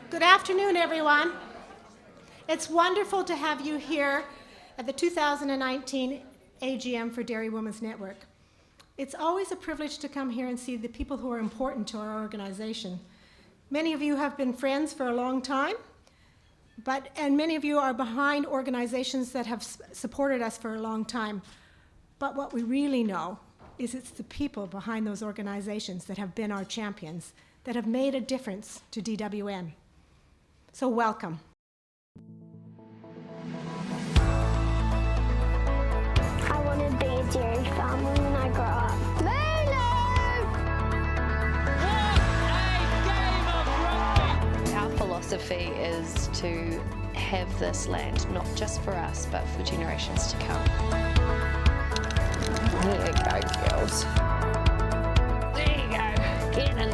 Good afternoon, everyone. It's wonderful to have you here at the 2019 AGM for Dairy Women's Network. It's always a privilege to come here and see the people who are important to our organization. Many of you have been friends for a long time, and many of you are behind organizations that have supported us for a long time. But what we really know is it's the people behind those organizations that have been our champions, that have made a difference to DWN. So welcome. I want to be a dairy farmer when I grow up. Lulu! Our philosophy is to have this land not just for us, but for generations to come. There you go, girls. There you go. Get in.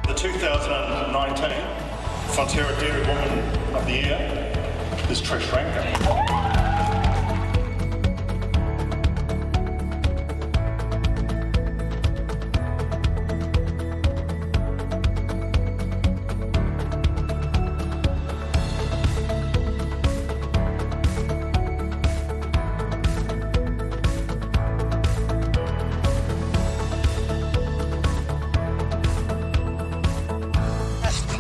The 2019 Fonterra Dairy Woman of the Year is Trish Rankin.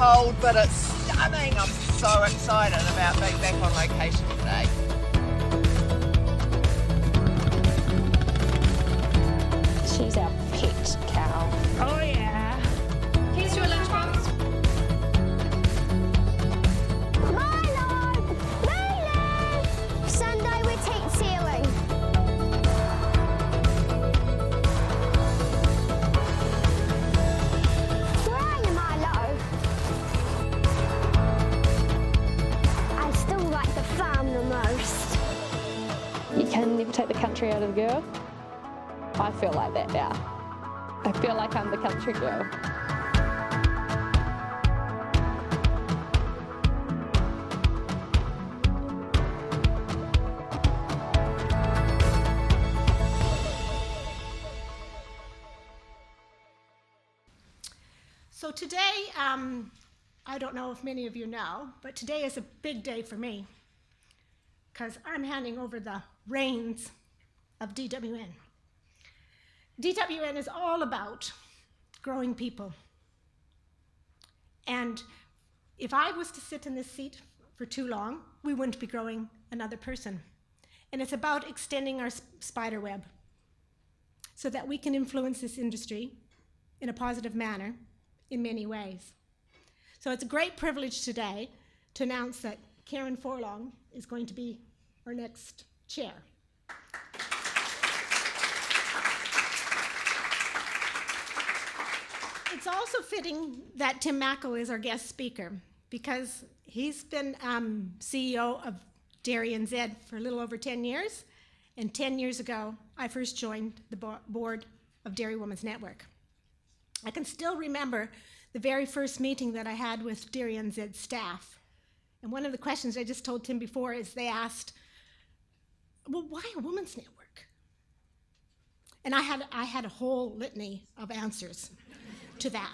Cold, but it's stunning. I'm so excited about being back on location today. She's our pet cow. Oh yeah. Here's your lunchbox. Milo! Lulu! Sunday we're teat sealing. Where are you, Milo? I still like the farm the most. You can never take the country out of the girl. I feel like that now. I feel like I'm the country girl. So today, I don't know if many of you know, but today is a big day for me because I'm handing over the reins of DWN. DWN is all about growing people. And if I was to sit in this seat for too long, we wouldn't be growing another person. And it's about extending our spider web so that we can influence this industry in a positive manner in many ways. So it's a great privilege today to announce that Karen Forlong is going to be our next chair. It's also fitting that Tim Mackle is our guest speaker because he's been CEO of DairyNZ for a little over 10 years, and 10 years ago, I first joined the board of Dairy Women's Network. I can still remember the very first meeting that I had with DairyNZ staff. And one of the questions I just told Tim before is they asked, well, why a women's network? And I had a whole litany of answers to that.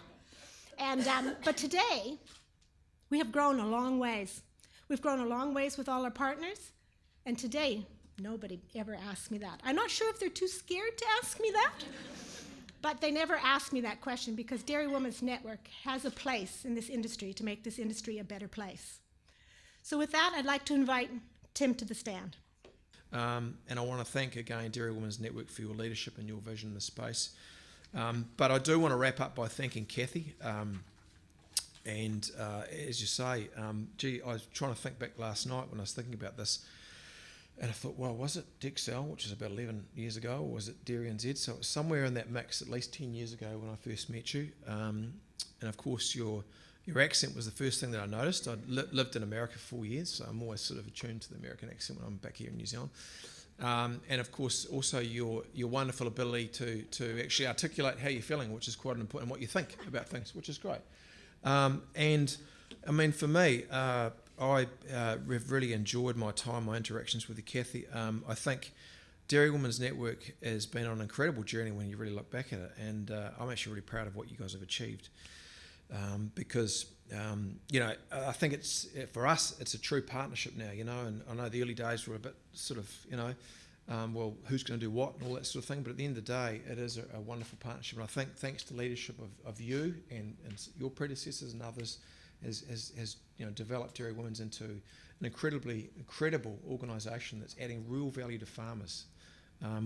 And but today, we have grown a long ways. We've grown a long ways with all our partners. And today, nobody ever asks me that. I'm not sure if they're too scared to ask me that. But they never asked me that question because Dairy Women's Network has a place in this industry to make this industry a better place. So with that, I'd like to invite Tim to the stand. And I want to thank again Dairy Women's Network for your leadership and your vision in this space. But I do want to wrap up by thanking Cathy. As you say, I was trying to think back last night when I was thinking about this. And I thought, well, was it Dexcel, which is about 11 years ago, or was it DairyNZ? So it was somewhere in that mix, at least 10 years ago when I first met you. And of course, your accent was the first thing that I noticed. I'd lived in America for 4 years, so I'm always sort of attuned to the American accent when I'm back here in New Zealand. And of course, also your wonderful ability to actually articulate how you're feeling, which is quite important, and what you think about things, which is great. And I mean, for me, I've really enjoyed my time, my interactions with you, Cathy. I think Dairy Women's Network has been on an incredible journey when you really look back at it, and I'm actually really proud of what you guys have achieved. Because I think it's for us, it's a true partnership now, and I know the early days were a bit sort of, well, who's going to do what and all that sort of thing, but at the end of the day, it is a wonderful partnership, and I think thanks to leadership of you and your predecessors and others has developed Dairy Women's into an incredible organisation that's adding real value to farmers.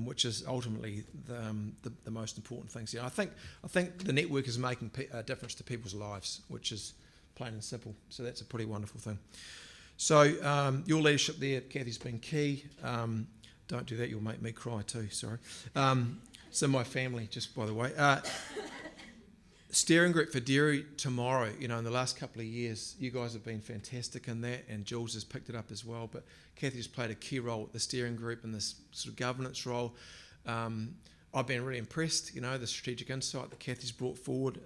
Which is ultimately the most important things. I think the network is making a difference to people's lives, which is plain and simple. So that's a pretty wonderful thing. So your leadership there, Cathy's been key. Don't do that; you'll make me cry too. Sorry. So my family, just by the way. Steering group for Dairy Tomorrow, in the last couple of years, you guys have been fantastic in that, and Jules has picked it up as well, but Cathy's played a key role at the steering group in this sort of governance role. I've been really impressed, the strategic insight that Cathy's brought forward,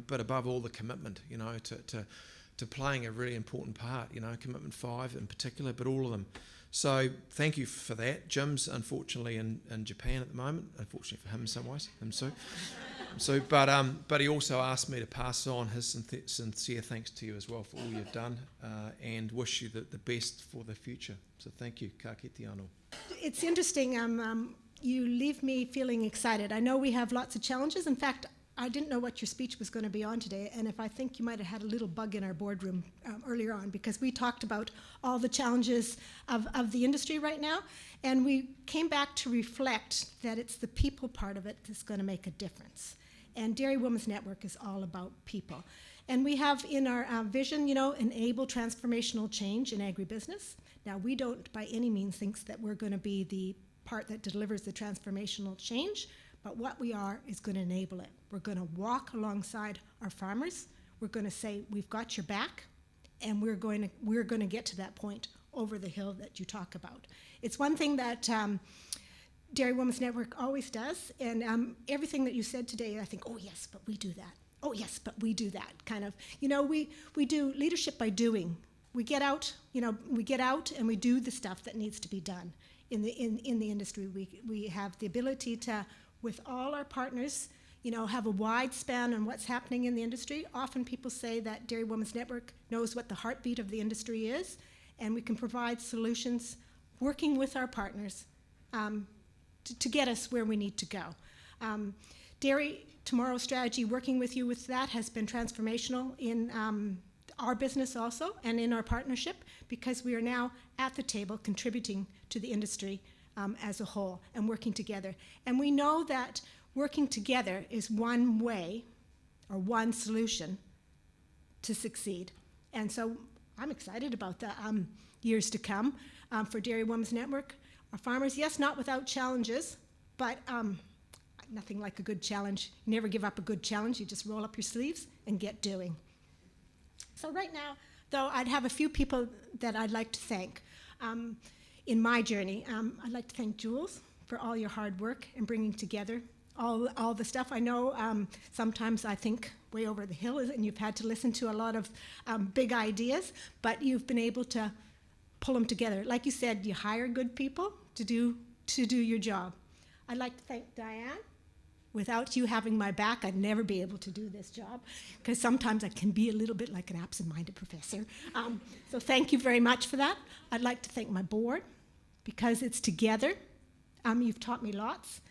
but above all the commitment, to playing a really important part, Commitment 5 in particular, but all of them. So thank you for that. Jim's unfortunately in Japan at the moment, unfortunately for him in some ways, him too. But he also asked me to pass on his sincere thanks to you as well for all you've done, and wish you the best for the future. So thank you, ka kite anō. It's interesting. You leave me feeling excited. I know we have lots of challenges. In fact, I didn't know what your speech was going to be on today, and I think you might have had a little bug in our boardroom earlier on, because we talked about all the challenges of the industry right now, and we came back to reflect that it's the people part of it that's going to make a difference. And Dairy Women's Network is all about people. And we have in our vision, enable transformational change in agribusiness. Now, we don't by any means think that we're going to be the part that delivers the transformational change, but what we are is going to enable it. We're going to walk alongside our farmers. We're going to say, we've got your back, and we're going to get to that point over the hill that you talk about. It's one thing that Dairy Women's Network always does, and everything that you said today, I think, oh yes, but we do that. Oh yes, but we do that. Kind of, we do leadership by doing. We get out, and we do the stuff that needs to be done in the industry. We have the ability to, with all our partners, have a wide span on what's happening in the industry. Often people say that Dairy Women's Network knows what the heartbeat of the industry is, and we can provide solutions working with our partners to get us where we need to go. Dairy Tomorrow strategy, working with you with that, has been transformational in our business also, and in our partnership, because we are now at the table contributing to the industry as a whole and working together. And we know that working together is one way or one solution to succeed. And so I'm excited about the years to come for Dairy Women's Network. Our farmers, yes, not without challenges, but nothing like a good challenge. You never give up a good challenge. You just roll up your sleeves and get doing. So right now, though, I'd have a few people that I'd like to thank in my journey. I'd like to thank Jules for all your hard work and bringing together all the stuff. I know sometimes I think way over the hill, and you've had to listen to a lot of big ideas, but you've been able to pull them together. Like you said, you hire good people to do your job. I'd like to thank Diane. Without you having my back, I'd never be able to do this job, because sometimes I can be a little bit like an absent-minded professor. So thank you very much for that. I'd like to thank my board, because it's together. You've taught me lots.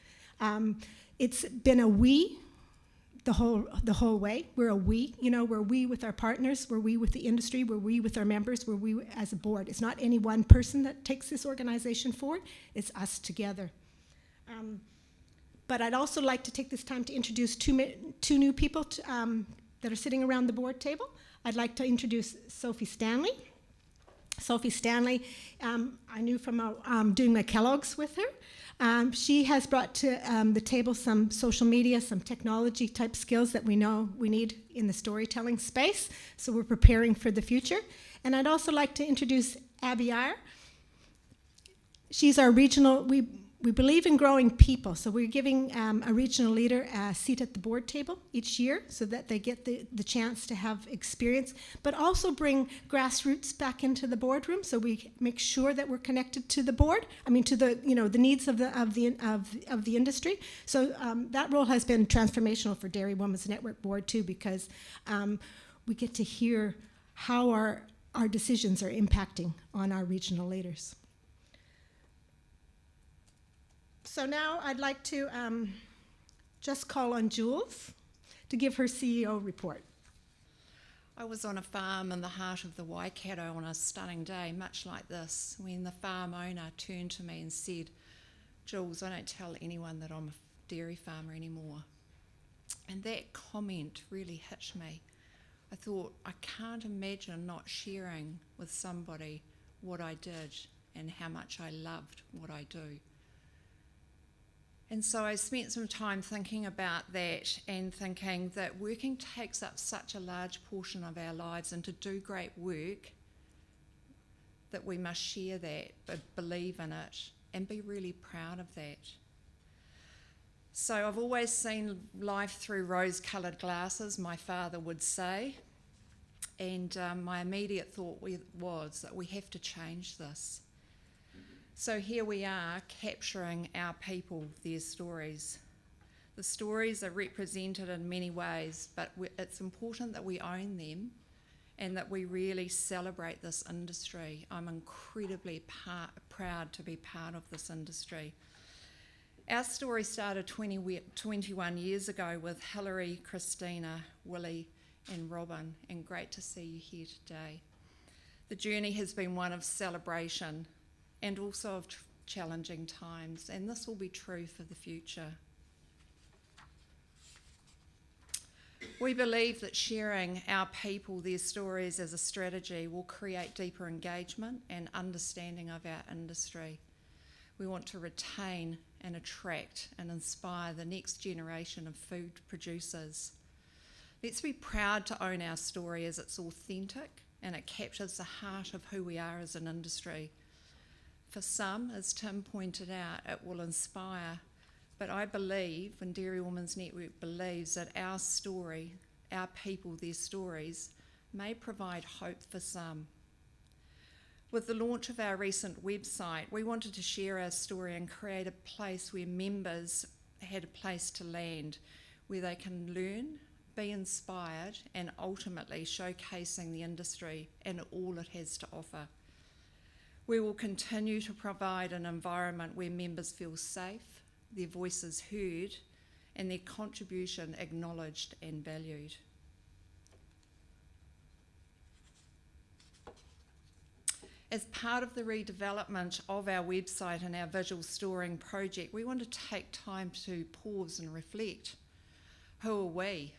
It's been a we the whole way. We're a we, we're we with our partners, we're we with the industry, we're we with our members, we're we as a board. It's not any one person that takes this organization forward, it's us together. But I'd also like to take this time to introduce two new people that are sitting around the board table. I'd like to introduce Sophie Stanley. Sophie Stanley, I knew from doing my Kellogg's with her. She has brought to the table some social media, some technology type skills that we know we need in the storytelling space, so we're preparing for the future. And I'd also like to introduce Abby Iyer. She's our regional, we believe in growing people, so we're giving a regional leader a seat at the board table each year so that they get the chance to have experience, but also bring grassroots back into the boardroom so we make sure that we're connected to the board, to the the needs of the industry. So that role has been transformational for Dairy Women's Network Board too, because we get to hear how our decisions are impacting on our regional leaders. So now I'd like to just call on Jules to give her CEO report. I was on a farm in the heart of the Waikato on a stunning day, much like this, when the farm owner turned to me and said, "Jules, I don't tell anyone that I'm a dairy farmer anymore." And that comment really hit me. I thought, I can't imagine not sharing with somebody what I did and how much I loved what I do. And so I spent some time thinking about that and thinking that working takes up such a large portion of our lives, and to do great work, that we must share that, but believe in it and be really proud of that. So I've always seen life through rose-coloured glasses, my father would say, and my immediate thought was that we have to change this. So here we are, capturing our people, their stories. The stories are represented in many ways, but it's important that we own them and that we really celebrate this industry. I'm incredibly proud to be part of this industry. Our story started 21 years ago with Hilary, Christina, Willie and Robin, and great to see you here today. The journey has been one of celebration and also of challenging times, and this will be true for the future. We believe that sharing our people, their stories as a strategy will create deeper engagement and understanding of our industry. We want to retain and attract and inspire the next generation of food producers. Let's be proud to own our story as it's authentic and it captures the heart of who we are as an industry. For some, as Tim pointed out, it will inspire, but I believe, and Dairy Women's Network believes, that our story, our people, their stories, may provide hope for some. With the launch of our recent website, we wanted to share our story and create a place where members had a place to land, where they can learn, be inspired, and ultimately showcasing the industry and all it has to offer. We will continue to provide an environment where members feel safe, their voices heard, and their contribution acknowledged and valued. As part of the redevelopment of our website and our visual storing project, we want to take time to pause and reflect. Who are we?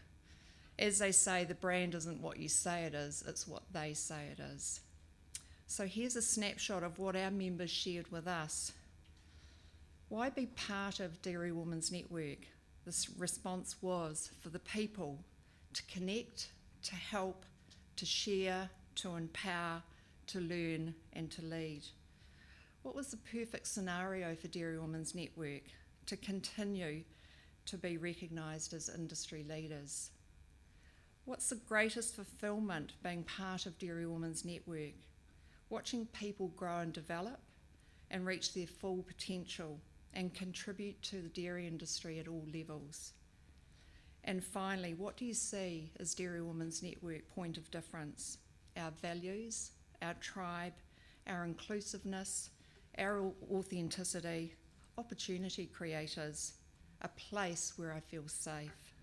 As they say, the brand isn't what you say it is, it's what they say it is. So here's a snapshot of what our members shared with us. Why be part of Dairy Women's Network? This response was for the people to connect, to help, to share, to empower, to learn and to lead. What was the perfect scenario for Dairy Women's Network? To continue to be recognised as industry leaders. What's the greatest fulfilment being part of Dairy Women's Network? Watching people grow and develop and reach their full potential and contribute to the dairy industry at all levels. And finally, what do you see as Dairy Women's Network point of difference? Our values, our tribe, our inclusiveness, our authenticity, opportunity creators, a place where I feel safe.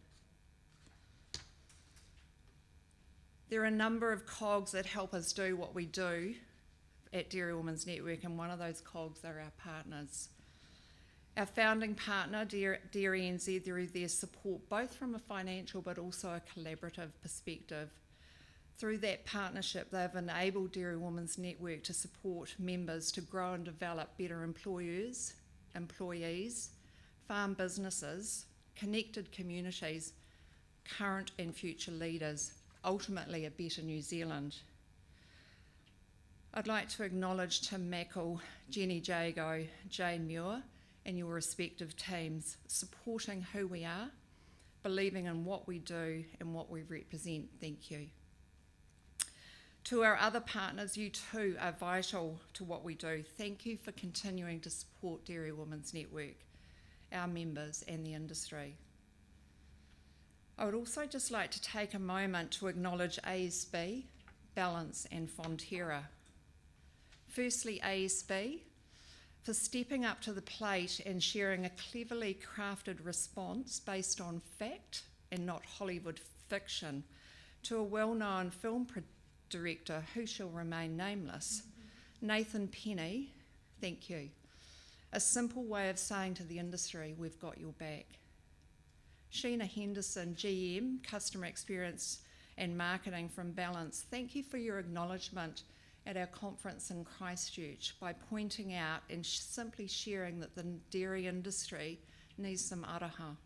There are a number of cogs that help us do what we do at Dairy Women's Network, and one of those cogs are our partners. Our founding partner, DairyNZ, through their support, both from a financial but also a collaborative perspective. Through that partnership, they've enabled Dairy Women's Network to support members to grow and develop better employers, employees, farm businesses, connected communities, current and future leaders, ultimately a better New Zealand. I'd like to acknowledge Tim Mackle, Jenny Jago, Jane Muir, and your respective teams, supporting who we are, believing in what we do and what we represent. Thank you. To our other partners, you too are vital to what we do. Thank you for continuing to support Dairy Women's Network, our members and the industry. I would also just like to take a moment to acknowledge ASB, Balance and Fonterra. Firstly, ASB, for stepping up to the plate and sharing a cleverly crafted response based on fact and not Hollywood fiction to a well-known film director who shall remain nameless. Nathan Penny, thank you. A simple way of saying to the industry, we've got your back. Sheena Henderson, GM, Customer Experience and Marketing from Balance, thank you for your acknowledgement at our conference in Christchurch by pointing out and simply sharing that the dairy industry needs some araha.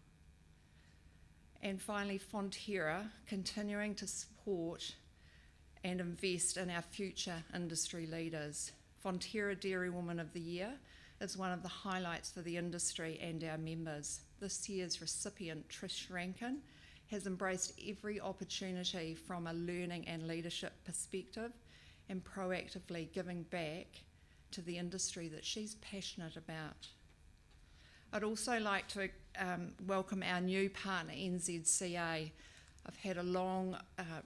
And finally, Fonterra, continuing to support and invest in our future industry leaders. Fonterra Dairy Woman of the Year is one of the highlights for the industry and our members. This year's recipient, Trish Rankin, has embraced every opportunity from a learning and leadership perspective and proactively giving back to the industry that she's passionate about. I'd also like to welcome our new partner, NZCA. I've had a long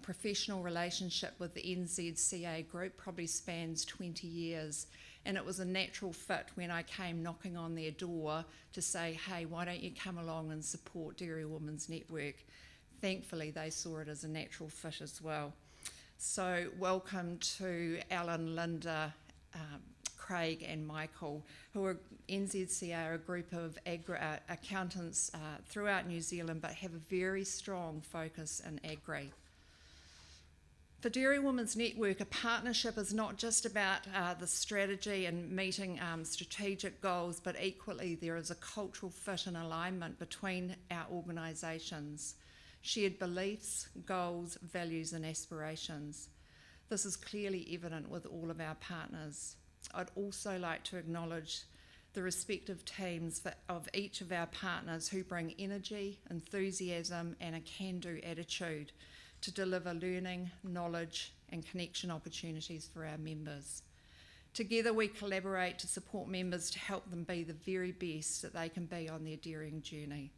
professional relationship with the NZCA group, probably spans 20 years, and it was a natural fit when I came knocking on their door to say, hey, why don't you come along and support Dairy Women's Network? Thankfully, they saw it as a natural fit as well. So welcome to Alan, Linda, Craig and Michael, who are NZCA, are a group of accountants throughout New Zealand, but have a very strong focus in agri. For Dairy Women's Network, a partnership is not just about the strategy and meeting strategic goals, but equally there is a cultural fit and alignment between our organisations. Shared beliefs, goals, values and aspirations. This is clearly evident with all of our partners. I'd also like to acknowledge the respective teams of each of our partners who bring energy, enthusiasm and a can-do attitude to deliver learning, knowledge and connection opportunities for our members. Together we collaborate to support members to help them be the very best that they can be on their dairying journey.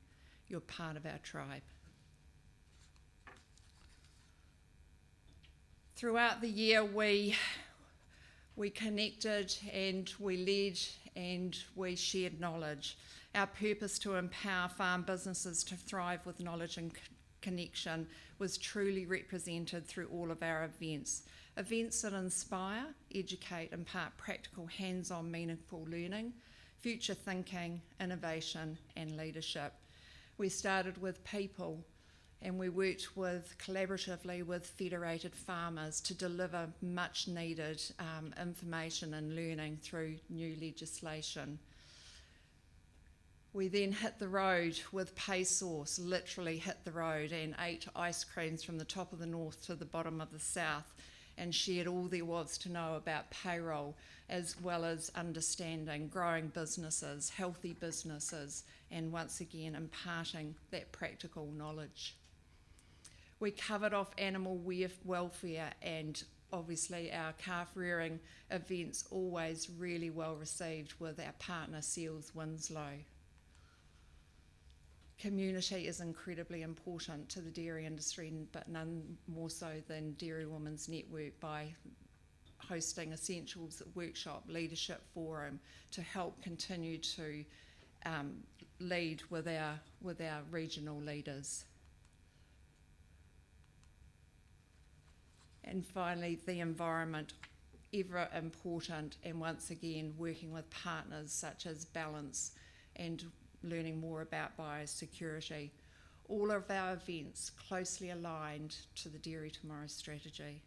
You're part of our tribe. Throughout the year, we connected and we led and we shared knowledge. Our purpose to empower farm businesses to thrive with knowledge and connection was truly represented through all of our events. Events that inspire, educate, impart practical, hands-on, meaningful learning, future thinking, innovation and leadership. We started with people, and we worked collaboratively with federated farmers to deliver much needed information and learning through new legislation. We then hit the road with PaySauce, literally hit the road, and ate ice creams from the top of the north to the bottom of the south, and shared all there was to know about payroll, as well as understanding growing businesses, healthy businesses, and once again imparting that practical knowledge. We covered off animal welfare and obviously our calf rearing events, always really well received with our partner Seals Winslow. Community is incredibly important to the dairy industry, but none more so than Dairy Women's Network by hosting Essentials Workshop Leadership Forum to help continue to lead with our regional leaders. And finally, the environment, ever important, and once again working with partners such as Balance and learning more about biosecurity. All of our events closely aligned to the Dairy Tomorrow strategy.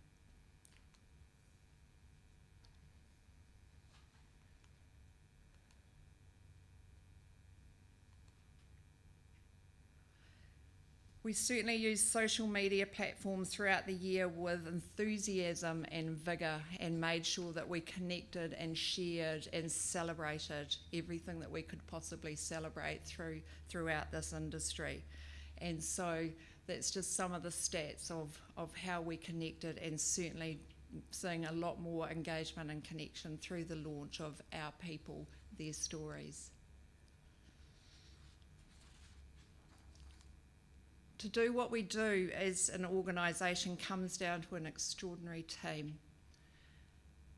We certainly used social media platforms throughout the year with enthusiasm and vigour, and made sure that we connected and shared and celebrated everything that we could possibly celebrate throughout this industry. And so that's just some of the stats of how we connected, and certainly seeing a lot more engagement and connection through the launch of Our People, Their Stories. To do what we do as an organisation comes down to an extraordinary team.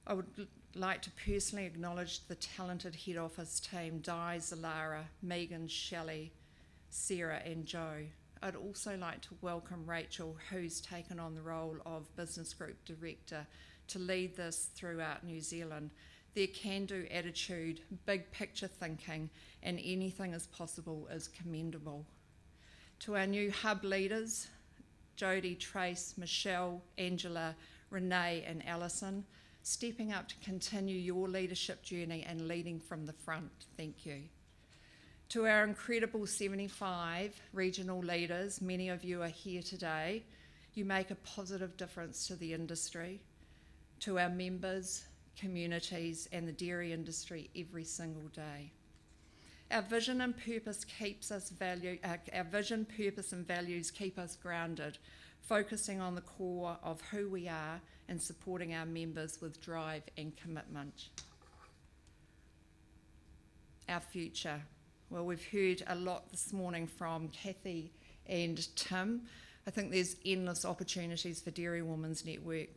I would like to personally acknowledge the talented head office team, Di, Zalara, Megan, Shelley, Sarah and Joe. I'd also like to welcome Rachel, who's taken on the role of Business Group Director, to lead this throughout New Zealand. Their can-do attitude, big picture thinking, and anything is possible is commendable. To our new hub leaders, Jodie, Trace, Michelle, Angela, Renee and Alison, stepping up to continue your leadership journey and leading from the front, thank you. To our incredible 75 regional leaders, many of you are here today. You make a positive difference to the industry, to our members, communities and the dairy industry every single day. Our vision, purpose and values keep us grounded, focusing on the core of who we are and supporting our members with drive and commitment. Our future. Well, we've heard a lot this morning from Cathy and Tim. I think there's endless opportunities for Dairy Women's Network.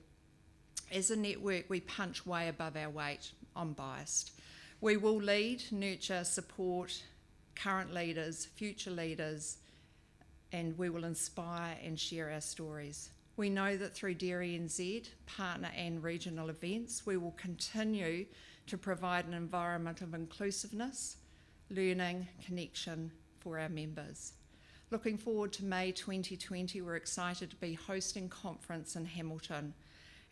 As a network, we punch way above our weight. I'm biased. We will lead, nurture, support current leaders, future leaders, and we will inspire and share our stories. We know that through DairyNZ, partner and regional events, we will continue to provide an environment of inclusiveness, learning, connection for our members. Looking forward to May 2020, we're excited to be hosting conference in Hamilton.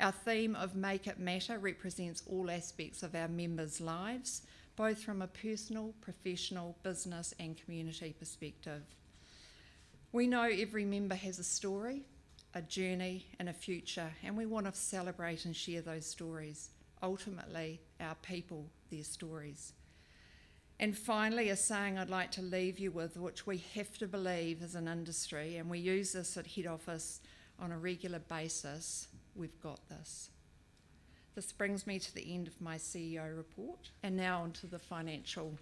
Our theme of Make It Matter represents all aspects of our members' lives, both from a personal, professional, business and community perspective. We know every member has a story, a journey and a future, and we want to celebrate and share those stories. Ultimately, our people, their stories. And finally, a saying I'd like to leave you with, which we have to believe as an industry, and we use this at head office on a regular basis: we've got this. This brings me to the end of my CEO report, and now onto the financial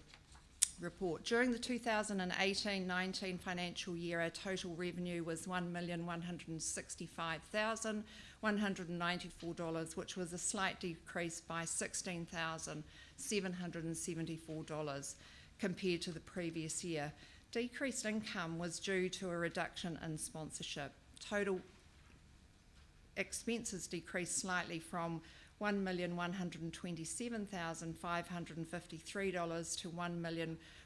report. During the 2018-19 financial year, our total revenue was $1,165,194, which was a slight decrease by $16,774 compared to the previous year. Decreased income was due to a reduction in sponsorship. Total expenses decreased slightly from $1,127,553 to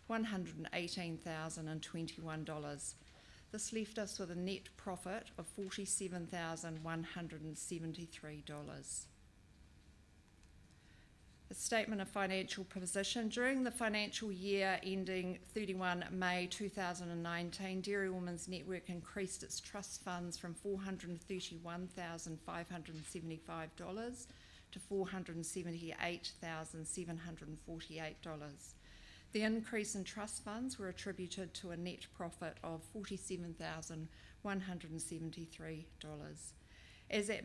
$1,118,021. This left us with a net profit of $47,173. A statement of financial position. During the financial year ending 31 May 2019, Dairy Women's Network increased its trust funds from $431,575 to $478,748. The increase in trust funds were attributed to a net profit of $47,173. As at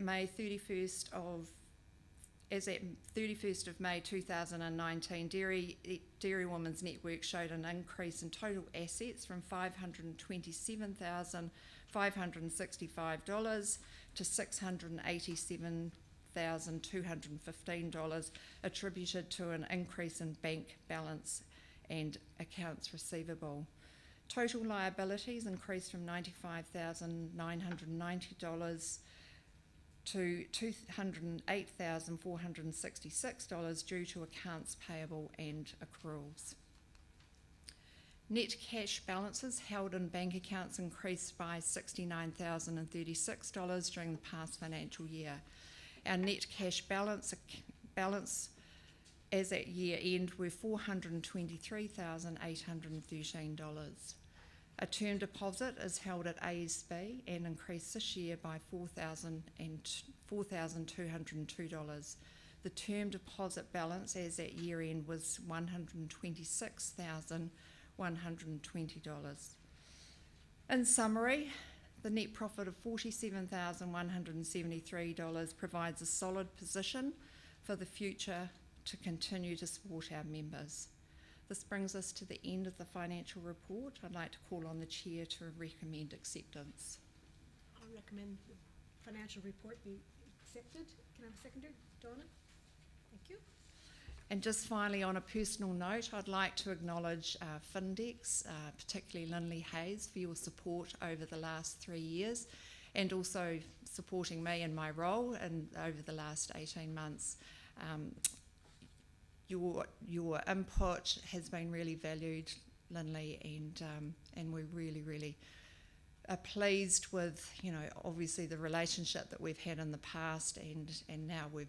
31st of May 2019, Dairy Women's Network showed an increase in total assets from $527,565 to $687,215, attributed to an increase in bank balance and accounts receivable. Total liabilities increased from $95,990 to $208,466 due to accounts payable and accruals. Net cash balances held in bank accounts increased by $69,036 during the past financial year. Our net cash balance as at year end were $423,813. A term deposit is held at ASB and increased this year by $4,202. The term deposit balance as at year end was $126,120. In summary, the net profit of $47,173 provides a solid position for the future to continue to support our members. This brings us to the end of the financial report. I'd like to call on the Chair to recommend acceptance. I recommend the financial report be accepted. Can I have a seconder? Donna? Thank you. And just finally, on a personal note, I'd like to acknowledge Findex, particularly Lindley Hayes, for your support over the last 3 years, and also supporting me in my role over the last 18 months. Your input has been really valued, Lindley, and we're really are pleased with, obviously the relationship that we've had in the past, and now we're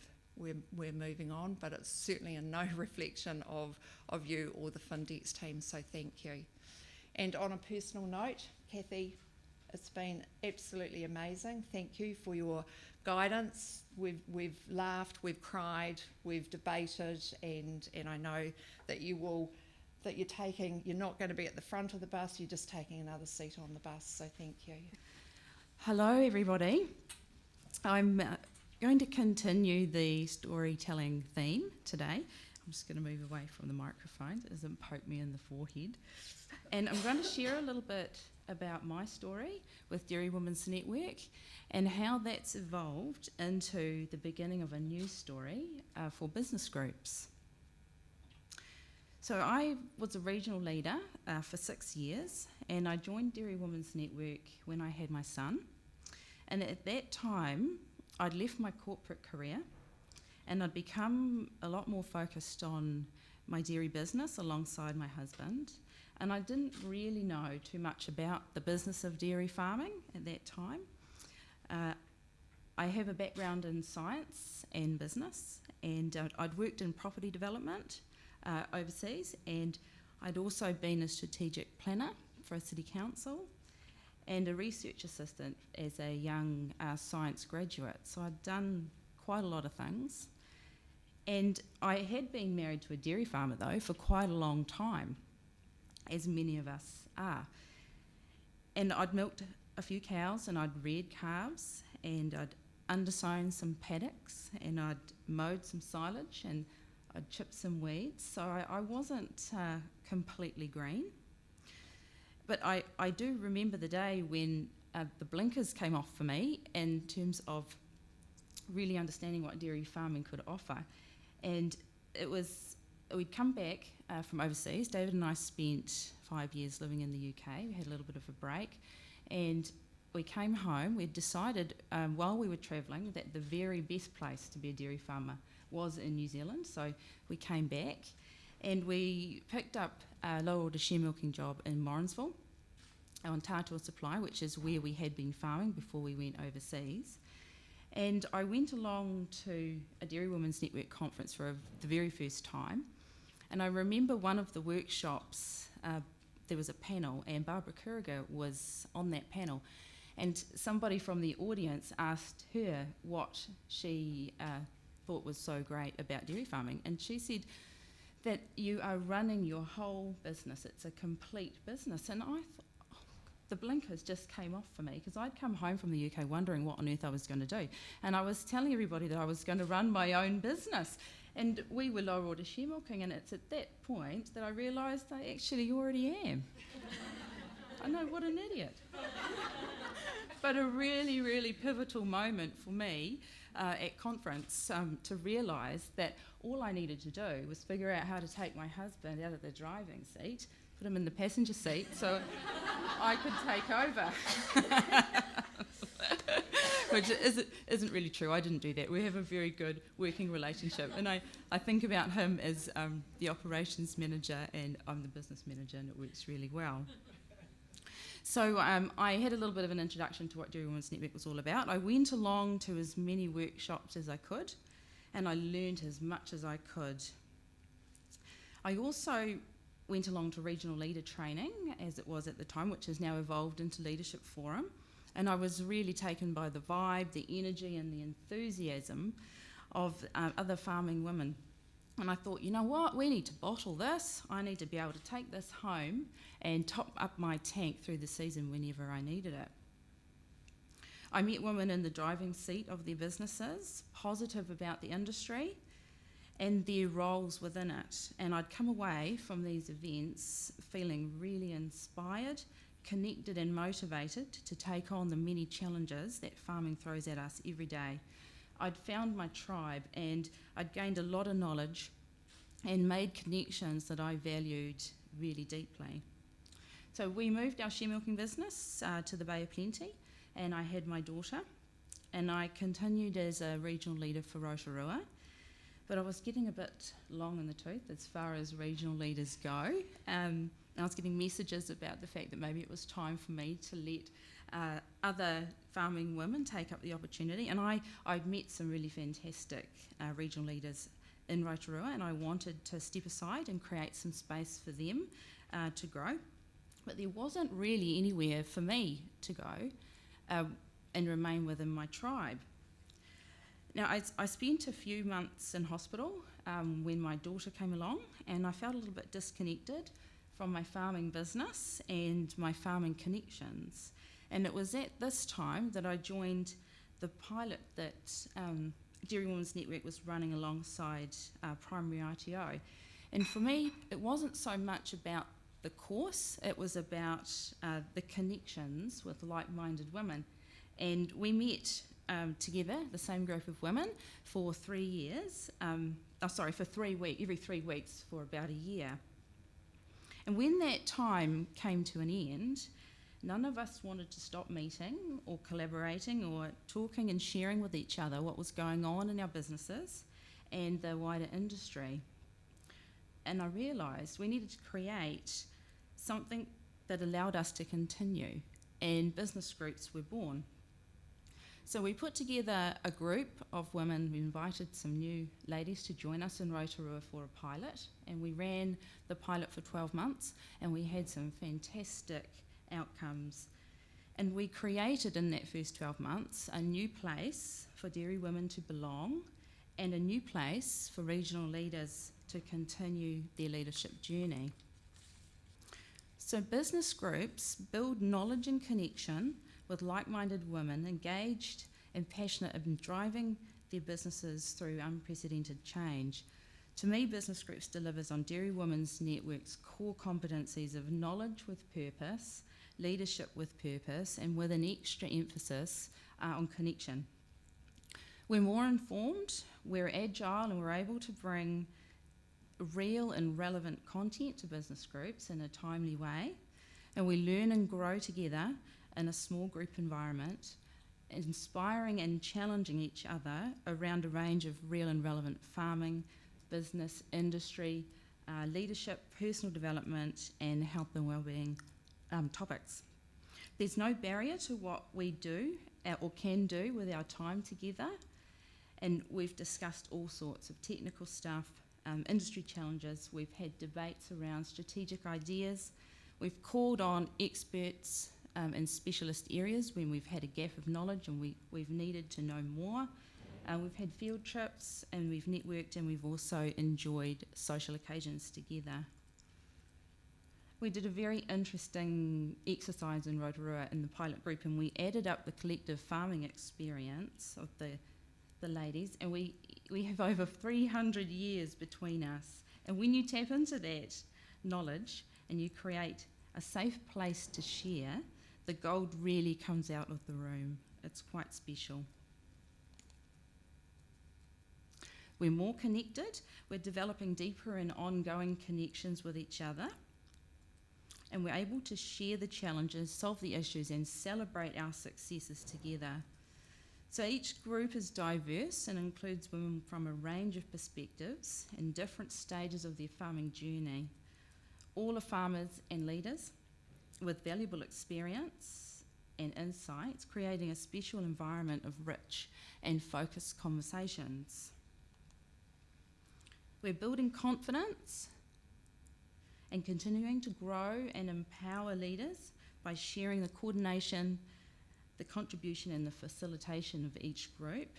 moving on, but it's certainly in no reflection of you or the Findex team, so thank you. And on a personal note, Cathy, it's been absolutely amazing. Thank you for your guidance. We've laughed, we've cried, we've debated, and I know that you're not going to be at the front of the bus, you're just taking another seat on the bus, so thank you. Hello everybody. I'm going to continue the storytelling theme today. I'm just going to move away from the microphone so it doesn't poke me in the forehead. And I'm going to share a little bit about my story with Dairy Women's Network and how that's evolved into the beginning of a new story for business groups. So I was a regional leader for 6 years, and I joined Dairy Women's Network when I had my son. And at that time, I'd left my corporate career and I'd become a lot more focused on my dairy business alongside my husband. And I didn't really know too much about the business of dairy farming at that time. I have a background in science and business, and I'd worked in property development overseas, and I'd also been a strategic planner for a city council and a research assistant as a young science graduate. So I'd done quite a lot of things. And I had been married to a dairy farmer, though, for quite a long time, as many of us are. And I'd milked a few cows, and I'd reared calves, and I'd undersown some paddocks, and I'd mowed some silage, and I'd chipped some weeds. So I wasn't completely green. But I do remember the day when the blinkers came off for me in terms of really understanding what dairy farming could offer. And we'd come back from overseas. David and I spent 5 years living in the UK. We had a little bit of a break. And we came home. We'd decided while we were travelling that the very best place to be a dairy farmer was in New Zealand. So we came back and we picked up a low order share milking job in Morrinsville on Tātua Supply, which is where we had been farming before we went overseas. And I went along to a Dairy Women's Network conference for the very first time. And I remember one of the workshops, there was a panel, and Barbara Kuriger was on that panel. And somebody from the audience asked her what she thought was so great about dairy farming. And she said that you are running your whole business. It's a complete business. And I thought, the blinkers just came off for me, because I'd come home from the UK wondering what on earth I was going to do. And I was telling everybody that I was going to run my own business. And we were low order share milking, and it's at that point that I realised I actually already am. I know, what an idiot. But a really, really pivotal moment for me at conference to realise that all I needed to do was figure out how to take my husband out of the driving seat, put him in the passenger seat so I could take over. Which isn't really true. I didn't do that. We have a very good working relationship, and I think about him as the operations manager, and I'm the business manager, and it works really well. So I had a little bit of an introduction to what Dairy Women's Network was all about. I went along to as many workshops as I could, and I learned as much as I could. I also went along to regional leader training, as it was at the time, which has now evolved into Leadership Forum. And I was really taken by the vibe, the energy and the enthusiasm of other farming women. And I thought, you know what, we need to bottle this. I need to be able to take this home and top up my tank through the season whenever I needed it. I met women in the driving seat of their businesses, positive about the industry and their roles within it. And I'd come away from these events feeling really inspired, connected and motivated to take on the many challenges that farming throws at us every day. I'd found my tribe and I'd gained a lot of knowledge and made connections that I valued really deeply. So we moved our share milking business to the Bay of Plenty, and I had my daughter, and I continued as a regional leader for Rotorua, but I was getting a bit long in the tooth as far as regional leaders go. I was getting messages about the fact that maybe it was time for me to let other farming women take up the opportunity, and I'd met some really fantastic regional leaders in Rotorua, and I wanted to step aside and create some space for them to grow. But there wasn't really anywhere for me to go and remain within my tribe. Now, I spent a few months in hospital when my daughter came along, and I felt a little bit disconnected from my farming business and my farming connections. And it was at this time that I joined the pilot that Dairy Women's Network was running alongside Primary ITO. And for me, it wasn't so much about the course, it was about the connections with like-minded women. And we met together, the same group of women, for 3 years, for 3 weeks, every 3 weeks for about a year. And when that time came to an end, none of us wanted to stop meeting or collaborating or talking and sharing with each other what was going on in our businesses and the wider industry. And I realised we needed to create something that allowed us to continue, and business groups were born. So we put together a group of women. We invited some new ladies to join us in Rotorua for a pilot, and we ran the pilot for 12 months, and we had some fantastic outcomes. And we created in that first 12 months a new place for dairy women to belong and a new place for regional leaders to continue their leadership journey. So business groups build knowledge and connection with like-minded women engaged and passionate in driving their businesses through unprecedented change. To me, business groups delivers on Dairy Women's Network's core competencies of knowledge with purpose, leadership with purpose, and with an extra emphasis on connection. We're more informed, we're agile, and we're able to bring real and relevant content to business groups in a timely way, and we learn and grow together in a small group environment, inspiring and challenging each other around a range of real and relevant farming, business, industry, leadership, personal development, and health and wellbeing topics. There's no barrier to what we do or can do with our time together, and we've discussed all sorts of technical stuff, industry challenges. We've had debates around strategic ideas. We've called on experts in specialist areas when we've had a gap of knowledge and we've needed to know more. We've had field trips and we've networked, and we've also enjoyed social occasions together. We did a very interesting exercise in Rotorua in the pilot group, and we added up the collective farming experience of the ladies, and we have over 300 years between us. And when you tap into that knowledge and you create a safe place to share, the gold really comes out of the room. It's quite special. We're more connected, we're developing deeper and ongoing connections with each other, and we're able to share the challenges, solve the issues, and celebrate our successes together. So each group is diverse and includes women from a range of perspectives in different stages of their farming journey. All are farmers and leaders with valuable experience and insights, creating a special environment of rich and focused conversations. We're building confidence and continuing to grow and empower leaders by sharing the coordination, the contribution and the facilitation of each group.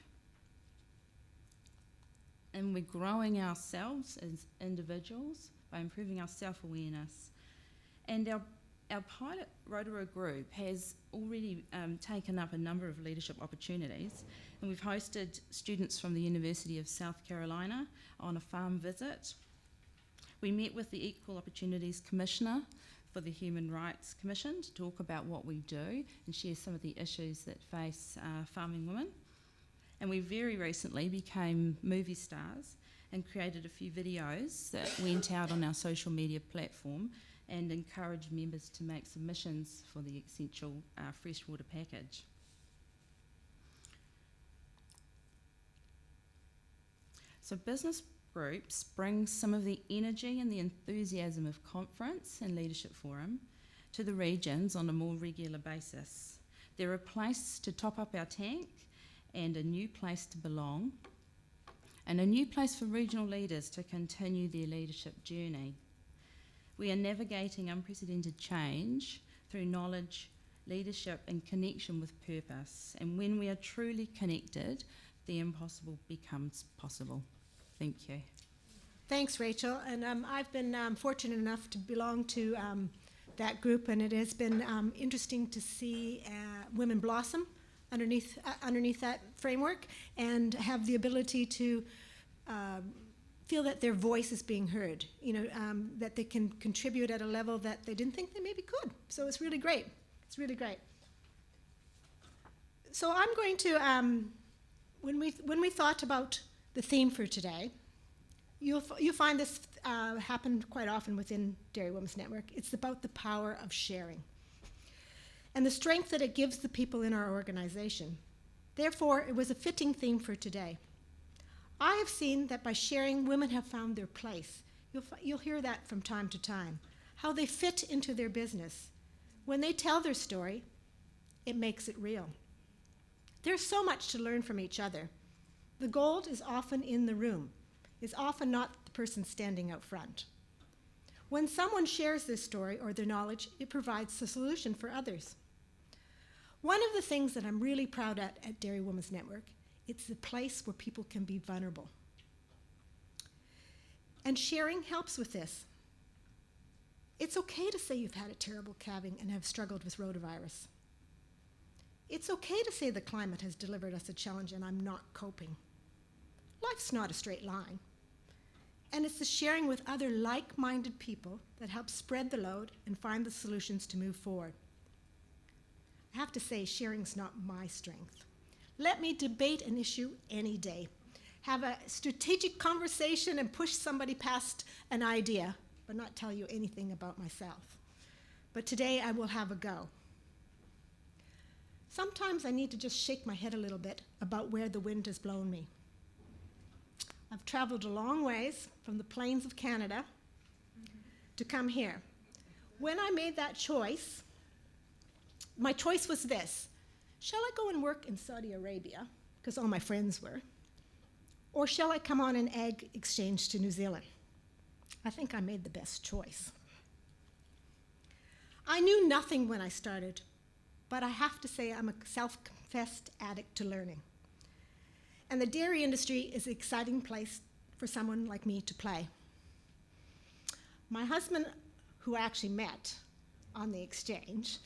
And we're growing ourselves as individuals by improving our self-awareness. And our pilot Rotorua group has already taken up a number of leadership opportunities, and we've hosted students from the University of South Carolina on a farm visit. We met with the Equal Opportunities Commissioner for the Human Rights Commission to talk about what we do and share some of the issues that face farming women. And we very recently became movie stars and created a few videos that went out on our social media platform and encouraged members to make submissions for the essential freshwater package. So business groups bring some of the energy and the enthusiasm of conference and leadership forum to the regions on a more regular basis. They're a place to top up our tank and a new place to belong, and a new place for regional leaders to continue their leadership journey. We are navigating unprecedented change through knowledge, leadership and connection with purpose, and when we are truly connected, the impossible becomes possible. Thank you. Thanks, Rachel. And I've been fortunate enough to belong to that group, and it has been interesting to see women blossom underneath that framework and have the ability to feel that their voice is being heard, that they can contribute at a level that they didn't think they maybe could. So it's really great. It's really great. So I'm going to, when we thought about the theme for today, you'll find this happen quite often within Dairy Women's Network. It's about the power of sharing and the strength that it gives the people in our organization. Therefore, it was a fitting theme for today. I have seen that by sharing, women have found their place. You'll hear that from time to time, how they fit into their business. When they tell their story, it makes it real. There's so much to learn from each other. The gold is often in the room. It's often not the person standing out front. When someone shares their story or their knowledge, it provides the solution for others. One of the things that I'm really proud at Dairy Women's Network, it's the place where people can be vulnerable. And sharing helps with this. It's okay to say you've had a terrible calving and have struggled with rotavirus. It's okay to say the climate has delivered us a challenge and I'm not coping. Life's not a straight line. And it's the sharing with other like-minded people that helps spread the load and find the solutions to move forward. I have to say, sharing's not my strength. Let me debate an issue any day, have a strategic conversation and push somebody past an idea, but not tell you anything about myself. But today I will have a go. Sometimes I need to just shake my head a little bit about where the wind has blown me. I've traveled a long ways from the plains of Canada to come here. When I made that choice, my choice was this: shall I go and work in Saudi Arabia, because all my friends were, or shall I come on an ag exchange to New Zealand? I think I made the best choice. I knew nothing when I started, but I have to say I'm a self-confessed addict to learning. And the dairy industry is an exciting place for someone like me to play. My husband, who I actually met on the exchange,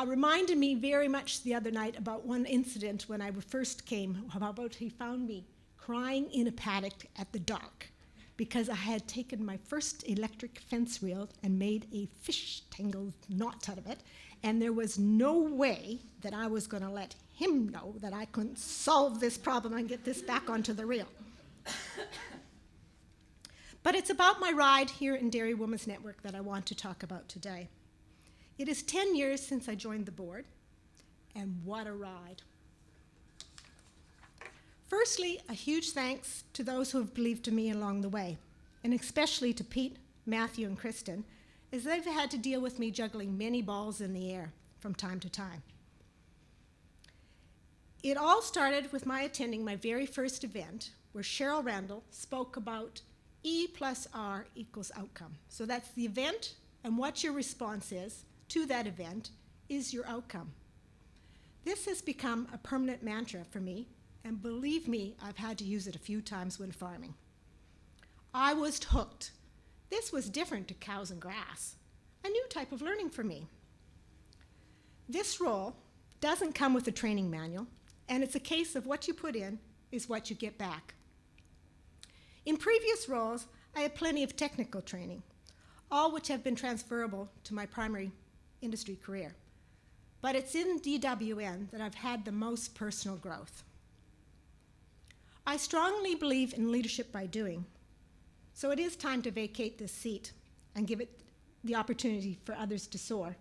reminded me very much the other night about one incident when I first came, about he found me crying in a paddock at the dock because I had taken my first electric fence reel and made a fish tangle knot out of it, and there was no way that I was going to let him know that I couldn't solve this problem and get this back onto the reel. But it's about my ride here in Dairy Women's Network that I want to talk about today. It is 10 years since I joined the board, and what a ride. Firstly, a huge thanks to those who have believed in me along the way, and especially to Pete, Matthew, and Kristen, as they've had to deal with me juggling many balls in the air from time to time. It all started with my attending my very first event, where Cheryl Randall spoke about E plus R equals outcome. So that's the event, and what your response is to that event is your outcome. This has become a permanent mantra for me, and believe me, I've had to use it a few times when farming. I was hooked. This was different to cows and grass, a new type of learning for me. This role doesn't come with a training manual, and it's a case of what you put in is what you get back. In previous roles, I had plenty of technical training, all which have been transferable to my primary industry career. But it's in DWN that I've had the most personal growth. I strongly believe in leadership by doing, so it is time to vacate this seat and give it the opportunity for others to soar.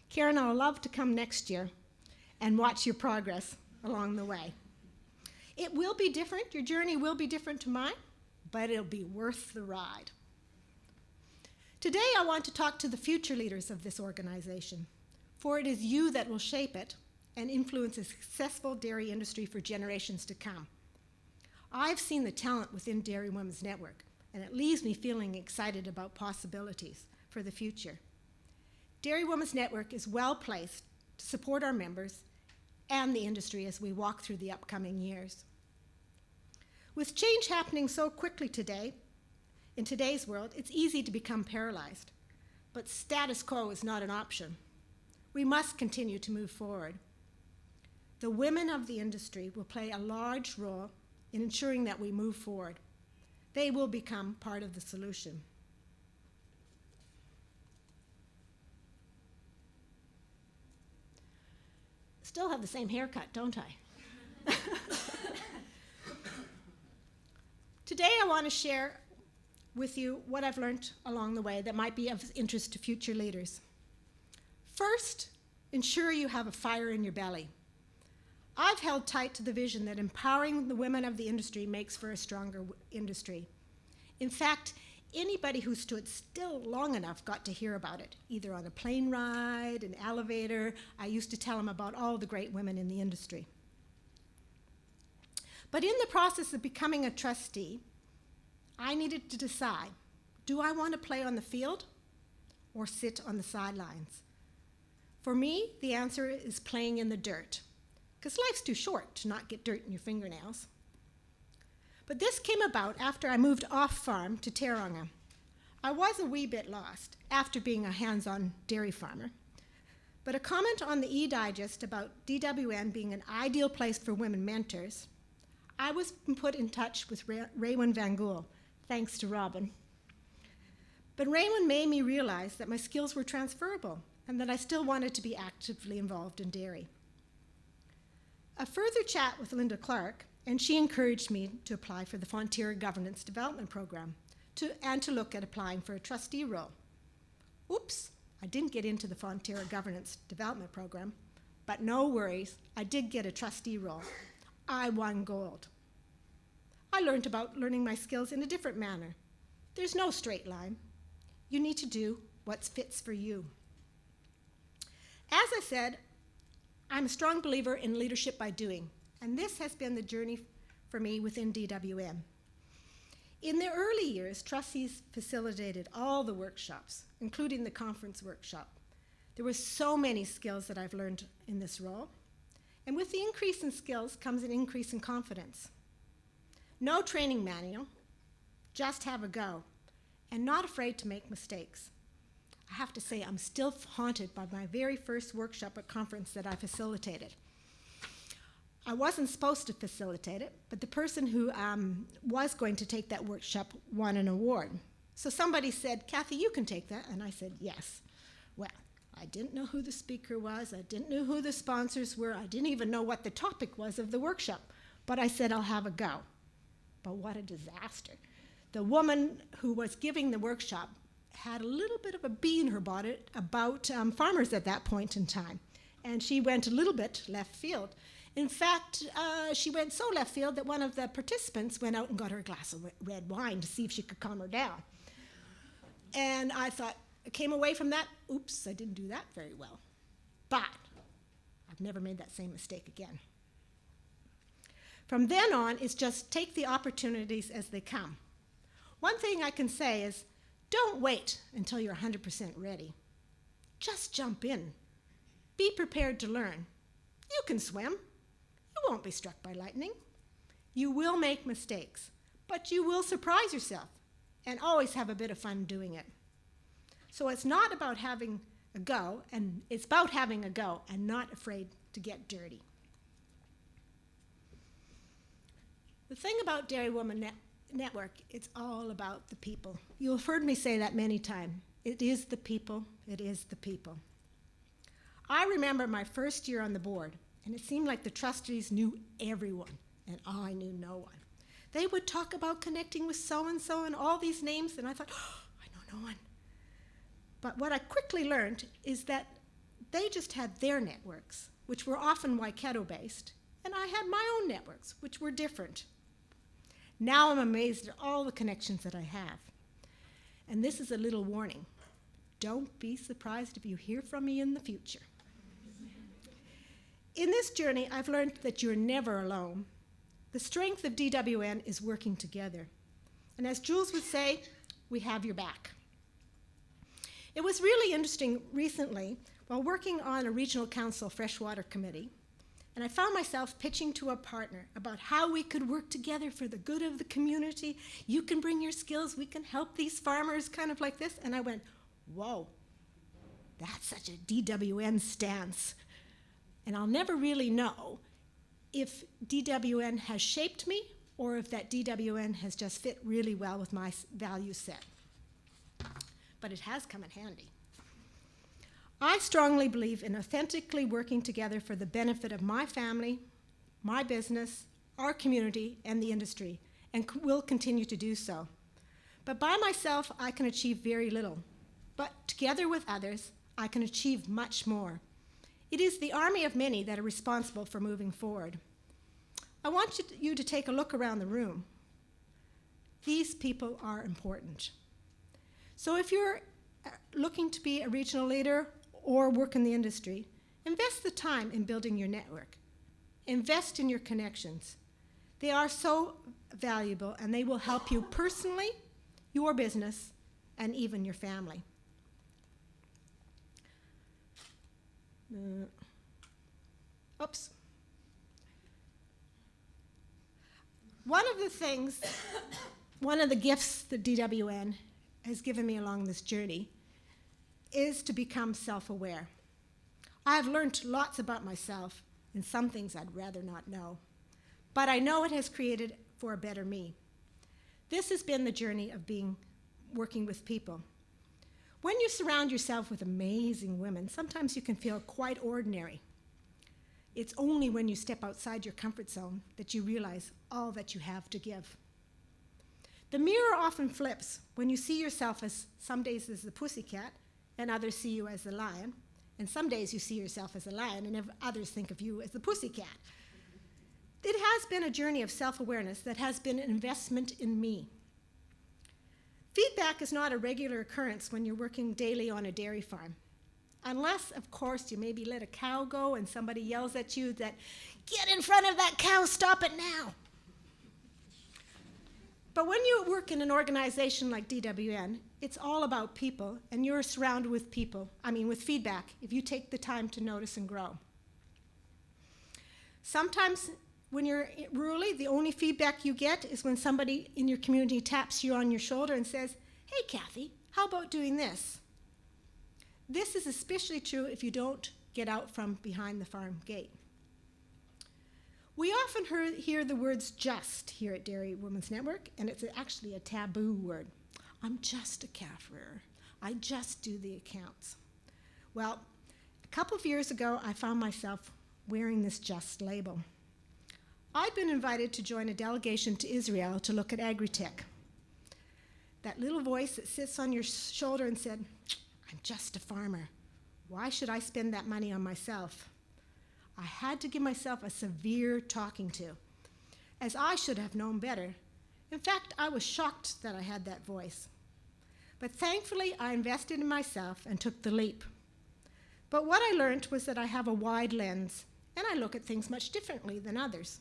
Karen, I'll love to come next year and watch your progress along the way. It will be different, your journey will be different to mine, but it'll be worth the ride. Today I want to talk to the future leaders of this organization, for it is you that will shape it and influence a successful dairy industry for generations to come. I've seen the talent within Dairy Women's Network, and it leaves me feeling excited about possibilities for the future. Dairy Women's Network is well placed to support our members and the industry as we walk through the upcoming years. With change happening so quickly today, in today's world, it's easy to become paralyzed, but status quo is not an option. We must continue to move forward. The women of the industry will play a large role in ensuring that we move forward. They will become part of the solution. Still have the same haircut, don't I? Today I want to share with you what I've learned along the way that might be of interest to future leaders. First, ensure you have a fire in your belly. I've held tight to the vision that empowering the women of the industry makes for a stronger industry. In fact, anybody who stood still long enough got to hear about it, either on a plane ride, an elevator. I used to tell them about all the great women in the industry. But in the process of becoming a trustee, I needed to decide, do I want to play on the field or sit on the sidelines? For me, the answer is playing in the dirt, because life's too short to not get dirt in your fingernails. But this came about after I moved off farm to Tauranga. I was a wee bit lost after being a hands-on dairy farmer. But a comment on the E-Digest about DWN being an ideal place for women mentors, I was put in touch with Raywin Van Gool, thanks to Robin. But Raywin made me realize that my skills were transferable and that I still wanted to be actively involved in dairy. A further chat with Linda Clark, and she encouraged me to apply for the Fonterra Governance Development Program and to look at applying for a trustee role. Oops, I didn't get into the Fonterra Governance Development Program, but no worries, I did get a trustee role. I won gold. I learned about learning my skills in a different manner. There's no straight line. You need to do what fits for you. As I said, I'm a strong believer in leadership by doing, and this has been the journey for me within DWN. In the early years, trustees facilitated all the workshops, including the conference workshop. There were so many skills that I've learned in this role, and with the increase in skills comes an increase in confidence. No training manual, just have a go, and not afraid to make mistakes. I have to say, I'm still haunted by my very first workshop at conference that I facilitated. I wasn't supposed to facilitate it, but the person who was going to take that workshop won an award. So somebody said, Cathy, you can take that. And I said, yes. Well, I didn't know who the speaker was. I didn't know who the sponsors were. I didn't even know what the topic was of the workshop. But I said, I'll have a go. But what a disaster. The woman who was giving the workshop had a little bit of a bee in her bonnet about farmers at that point in time. And she went a little bit left field. In fact, she went so left field that one of the participants went out and got her a glass of red wine to see if she could calm her down. And I thought, I came away from that, oops, I didn't do that very well. But I've never made that same mistake again. From then on, it's just take the opportunities as they come. One thing I can say is, don't wait until you're 100% ready. Just jump in. Be prepared to learn. You can swim. You won't be struck by lightning. You will make mistakes, but you will surprise yourself and always have a bit of fun doing it. So it's not about having a go, and it's about having a go and not afraid to get dirty. The thing about Dairy Woman Network, it's all about the people. You'll have heard me say that many times. It is the people, it is the people. I remember my first year on the board, and it seemed like the trustees knew everyone, and I knew no one. They would talk about connecting with so-and-so and all these names, and I thought, oh, I know no one. But what I quickly learned is that they just had their networks, which were often Waikato-based, and I had my own networks, which were different. Now I'm amazed at all the connections that I have. And this is a little warning. Don't be surprised if you hear from me in the future. In this journey, I've learned that you're never alone. The strength of DWN is working together. And as Jules would say, we have your back. It was really interesting recently while working on a regional council freshwater committee, and I found myself pitching to a partner about how we could work together for the good of the community. You can bring your skills, we can help these farmers, kind of like this. And I went, whoa, that's such a DWN stance. And I'll never really know if DWN has shaped me or if that DWN has just fit really well with my value set. But it has come in handy. I strongly believe in authentically working together for the benefit of my family, my business, our community, and the industry, and will continue to do so. But by myself, I can achieve very little. But together with others, I can achieve much more. It is the army of many that are responsible for moving forward. I want you to take a look around the room. These people are important. So if you're looking to be a regional leader or work in the industry, invest the time in building your network. Invest in your connections. They are so valuable, and they will help you personally, your business, and even your family. Oops. One of the gifts that DWN has given me along this journey is to become self-aware. I have learned lots about myself and some things I'd rather not know, but I know it has created for a better me. This has been the journey of working with people. When you surround yourself with amazing women, sometimes you can feel quite ordinary. It's only when you step outside your comfort zone that you realize all that you have to give. The mirror often flips when you see yourself as some days as the pussycat and others see you as the lion, and some days you see yourself as a lion and others think of you as the pussycat. It has been a journey of self-awareness that has been an investment in me. Feedback is not a regular occurrence when you're working daily on a dairy farm. Unless, of course, you maybe let a cow go and somebody yells at you that, "Get in front of that cow, stop it now." But when you work in an organization like DWN, it's all about people, and you're surrounded with with feedback, if you take the time to notice and grow. Sometimes when you're rurally, the only feedback you get is when somebody in your community taps you on your shoulder and says, "Hey, Cathy, how about doing this?" This is especially true if you don't get out from behind the farm gate. We often hear the words "just" here at Dairy Women's Network, and it's actually a taboo word. I'm just a calf rearer. I just do the accounts. Well, a couple of years ago, I found myself wearing this "just" label. I'd been invited to join a delegation to Israel to look at agri-tech. That little voice that sits on your shoulder and said, "I'm just a farmer. Why should I spend that money on myself?" I had to give myself a severe talking to, as I should have known better. In fact, I was shocked that I had that voice. But thankfully, I invested in myself and took the leap. But what I learned was that I have a wide lens, and I look at things much differently than others.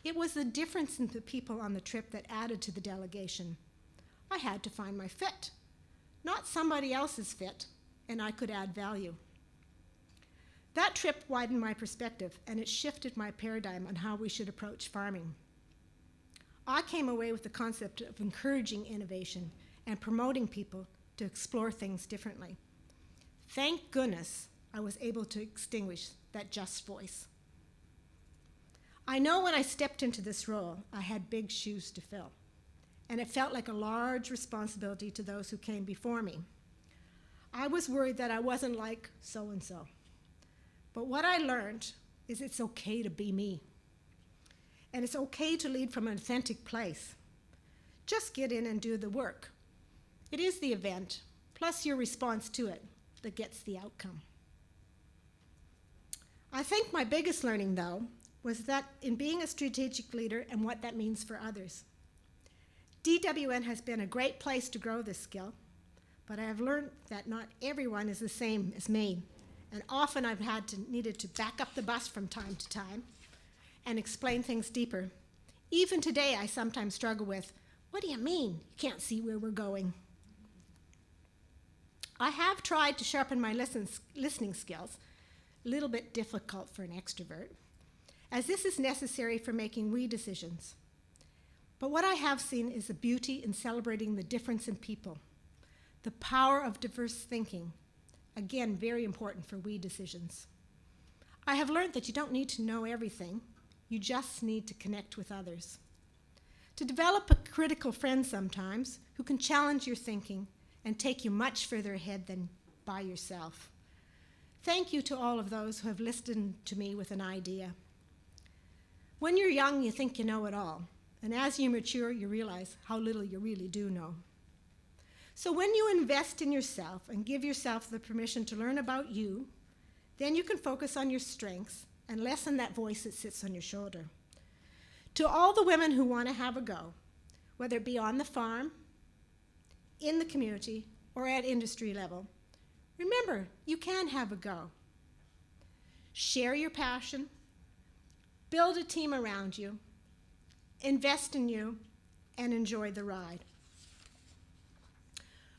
It was the difference in the people on the trip that added to the delegation. I had to find my fit, not somebody else's fit, and I could add value. That trip widened my perspective, and it shifted my paradigm on how we should approach farming. I came away with the concept of encouraging innovation and promoting people to explore things differently. Thank goodness I was able to extinguish that just voice. I know when I stepped into this role, I had big shoes to fill, and it felt like a large responsibility to those who came before me. I was worried that I wasn't like so-and-so. But what I learned is it's okay to be me. And it's okay to lead from an authentic place. Just get in and do the work. It is the event, plus your response to it, that gets the outcome. I think my biggest learning, though, was that in being a strategic leader and what that means for others. DWN has been a great place to grow this skill, but I have learned that not everyone is the same as me, and often I've needed to back up the bus from time to time and explain things deeper. Even today, I sometimes struggle with, what do you mean you can't see where we're going? I have tried to sharpen my listening skills, a little bit difficult for an extrovert, as this is necessary for making we decisions. But what I have seen is the beauty in celebrating the difference in people, the power of diverse thinking, again, very important for we decisions. I have learned that you don't need to know everything, you just need to connect with others. To develop a critical friend sometimes who can challenge your thinking and take you much further ahead than by yourself. Thank you to all of those who have listened to me with an idea. When you're young, you think you know it all, and as you mature, you realize how little you really do know. So when you invest in yourself and give yourself the permission to learn about you, then you can focus on your strengths and lessen that voice that sits on your shoulder. To all the women who want to have a go, whether it be on the farm, in the community, or at industry level, remember, you can have a go. Share your passion, build a team around you, invest in you, and enjoy the ride.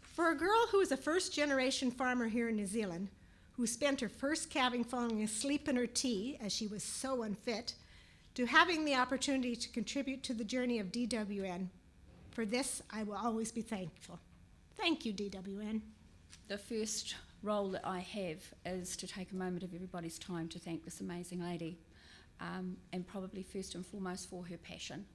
For a girl who is a first-generation farmer here in New Zealand, who spent her first calving falling asleep in her tea as she was so unfit, to having the opportunity to contribute to the journey of DWN, for this I will always be thankful. Thank you, DWN. The first role that I have is to take a moment of everybody's time to thank this amazing lady, and probably first and foremost for her passion.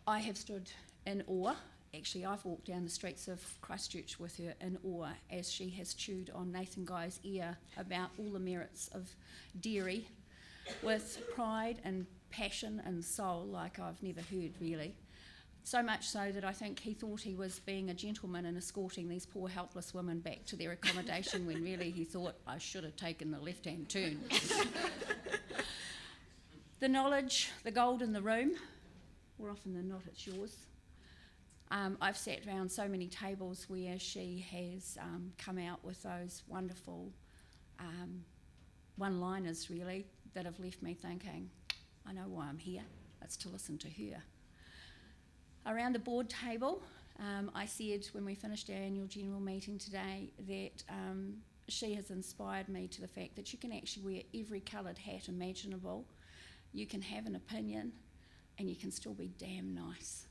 I have stood in awe. Actually, I've walked down the streets of Christchurch with her in awe as she has chewed on Nathan Guy's ear about all the merits of dairy with pride and passion and soul like I've never heard, really. So much so that I think he thought he was being a gentleman and escorting these poor helpless women back to their accommodation when really he thought, I should have taken the left-hand turn. The knowledge, the gold in the room, more often than not it's yours. I've sat around so many tables where she has come out with those wonderful one-liners, really, that have left me thinking, I know why I'm here. It's to listen to her. Around the board table, I said when we finished our annual general meeting today that she has inspired me to the fact that you can actually wear every coloured hat imaginable, you can have an opinion, and you can still be damn nice.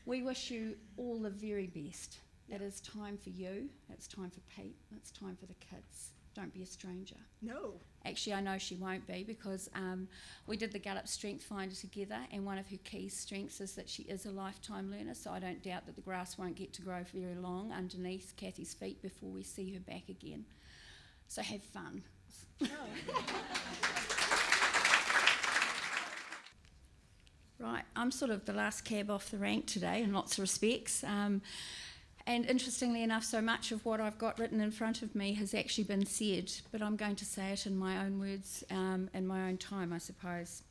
We wish you all the very best. It is time for you, it's time for Pete, it's time for the kids. Don't be a stranger. No. Actually, I know she won't be because we did the Gallup Strength Finder together, and one of her key strengths is that she is a lifetime learner, so I don't doubt that the grass won't get to grow very long underneath Cathy's feet before we see her back again. So have fun. Right, I'm sort of the last cab off the rank today in lots of respects. And interestingly enough, so much of what I've got written in front of me has actually been said, but I'm going to say it in my own words, in my own time, I suppose.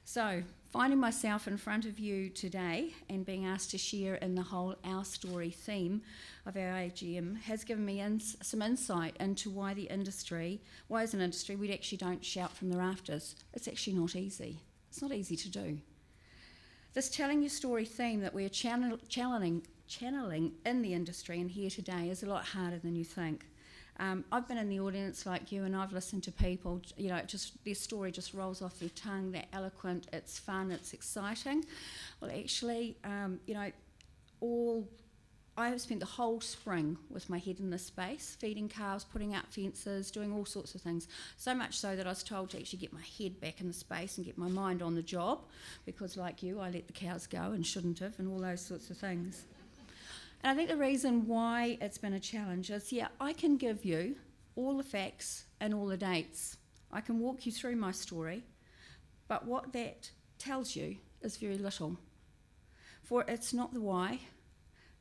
So, finding myself in front of you today and being asked to share in the whole Our Story theme of our AGM has given me some insight into why as an industry, we actually don't shout from the rafters. It's actually not easy. It's not easy to do. This telling your story theme that we're channeling in the industry and here today is a lot harder than you think. I've been in the audience like you, and I've listened to people, you know, just their story just rolls off their tongue. They're eloquent, it's fun, it's exciting. Well, actually, you know, I have spent the whole spring with my head in this space, feeding calves, putting out fences, doing all sorts of things. So much so that I was told to actually get my head back in the space and get my mind on the job, because like you, I let the cows go and shouldn't have, and all those sorts of things. And I think the reason why it's been a challenge is, yeah, I can give you all the facts and all the dates. I can walk you through my story, but what that tells you is very little. For it's not the why,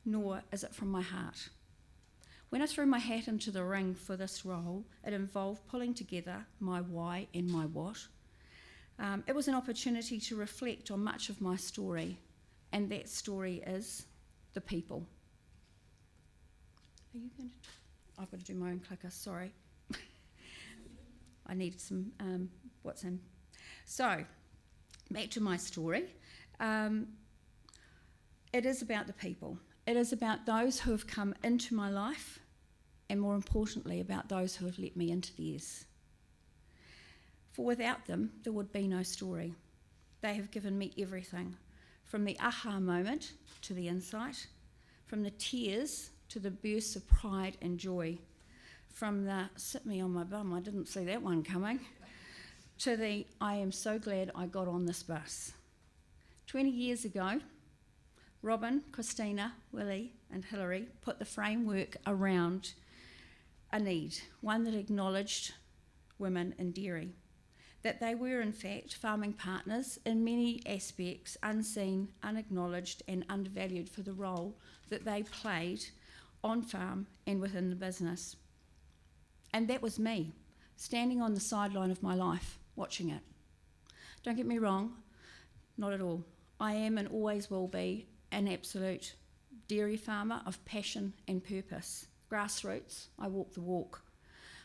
nor is it from my heart. When I threw my hat into the ring for this role, it involved pulling together my why and my what. It was an opportunity to reflect on much of my story, and that story is the people. Are you going to? I've got to do my own clicker, sorry. I need some what's in. So, back to my story. It is about the people. It is about those who have come into my life, and more importantly, about those who have let me into theirs. For without them, there would be no story. They have given me everything, from the aha moment to the insight, from the tears to the bursts of pride and joy, from the sit me on my bum, I didn't see that one coming, to the I am so glad I got on this bus. 20 years ago, Robin, Christina, Willie and Hilary put the framework around a need, one that acknowledged women in dairy, that they were in fact farming partners in many aspects, unseen, unacknowledged and undervalued for the role that they played on farm and within the business. And that was me, standing on the sideline of my life, watching it. Don't get me wrong, not at all. I am and always will be an absolute dairy farmer of passion and purpose. Grassroots, I walk the walk.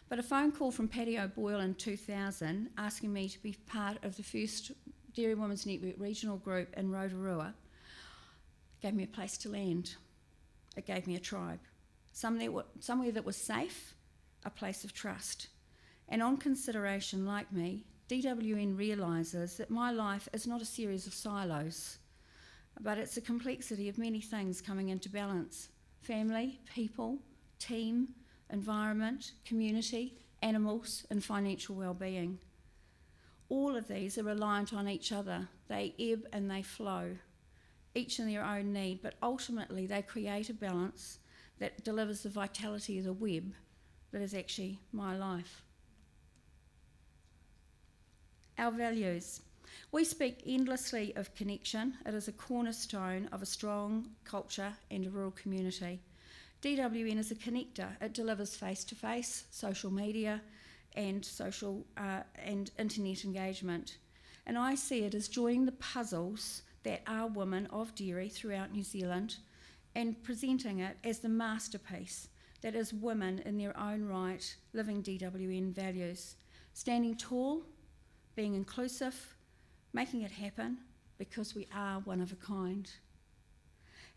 But a phone call from Paddy O'Boyle in 2000 asking me to be part of the first Dairy Women's Network regional group in Rotorua gave me a place to land. It gave me a tribe, somewhere that was safe, a place of trust. And on consideration, like me, DWN realises that my life is not a series of silos, but it's a complexity of many things coming into balance. Family, people, team, environment, community, animals, and financial well-being. All of these are reliant on each other. They ebb and they flow, each in their own need, but ultimately they create a balance that delivers the vitality of the web that is actually my life. Our values. We speak endlessly of connection. It is a cornerstone of a strong culture and a rural community. DWN is a connector. It delivers face-to-face, social media, and social and internet engagement. And I see it as joining the puzzles that are women of dairy throughout New Zealand and presenting it as the masterpiece that is women in their own right, living DWN values, standing tall, being inclusive, making it happen because we are one of a kind.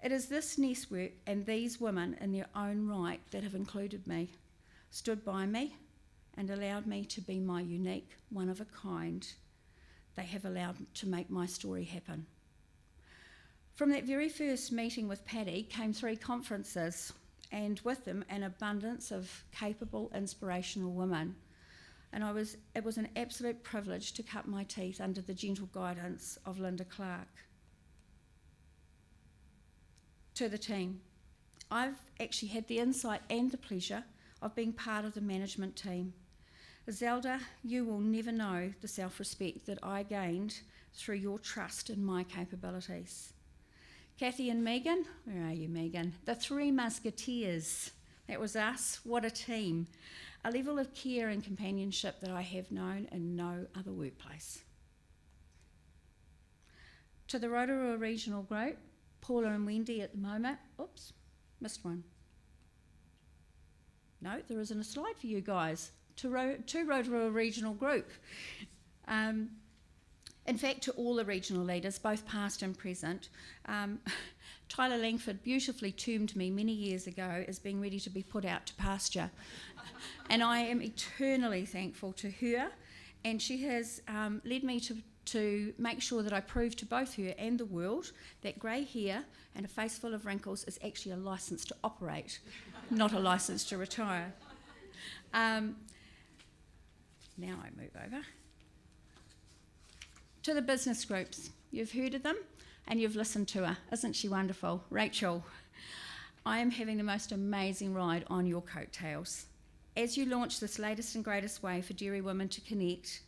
It is this network and these women in their own right that have included me, stood by me, and allowed me to be my unique, one of a kind. They have allowed to make my story happen. From that very first meeting with Paddy came 3 conferences, and with them an abundance of capable, inspirational women. And it was an absolute privilege to cut my teeth under the gentle guidance of Linda Clark. To the team, I've actually had the insight and the pleasure of being part of the management team. Zelda, you will never know the self-respect that I gained through your trust in my capabilities. Cathy and Megan, where are you, Megan? The 3 musketeers. That was us. What a team. A level of care and companionship that I have known in no other workplace. To the Rotorua Regional Group, Paula and Wendy at the moment. Oops, missed one. No, there isn't a slide In fact, to all the regional leaders, both past and present, Tyler Langford beautifully termed me many years ago as being ready to be put out to pasture. And I am eternally thankful to her, and she has led me to make sure that I prove to both her and the world that grey hair and a face full of wrinkles is actually a licence to operate, not a licence to retire. Now I move over to the business groups. You've heard of them and you've listened to her. Isn't she wonderful? Rachel, I am having the most amazing ride on your coattails. As you launch this latest and greatest way for dairy women to connect,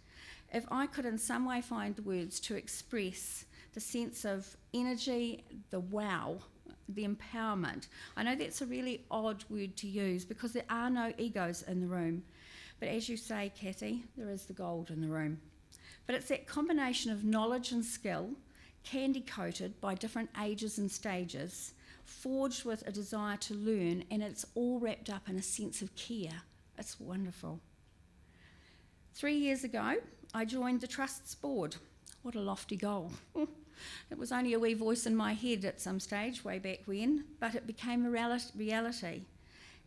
if I could in some way find the words to express the sense of energy, the wow, the empowerment. I know that's a really odd word to use because there are no egos in the room. But as you say, Cathy, there is the gold in the room. But it's that combination of knowledge and skill, candy-coated by different ages and stages, forged with a desire to learn, and it's all wrapped up in a sense of care. It's wonderful. 3 years ago, I joined the Trust's board. What a lofty goal. It was only a wee voice in my head at some stage, way back when, but it became a reality.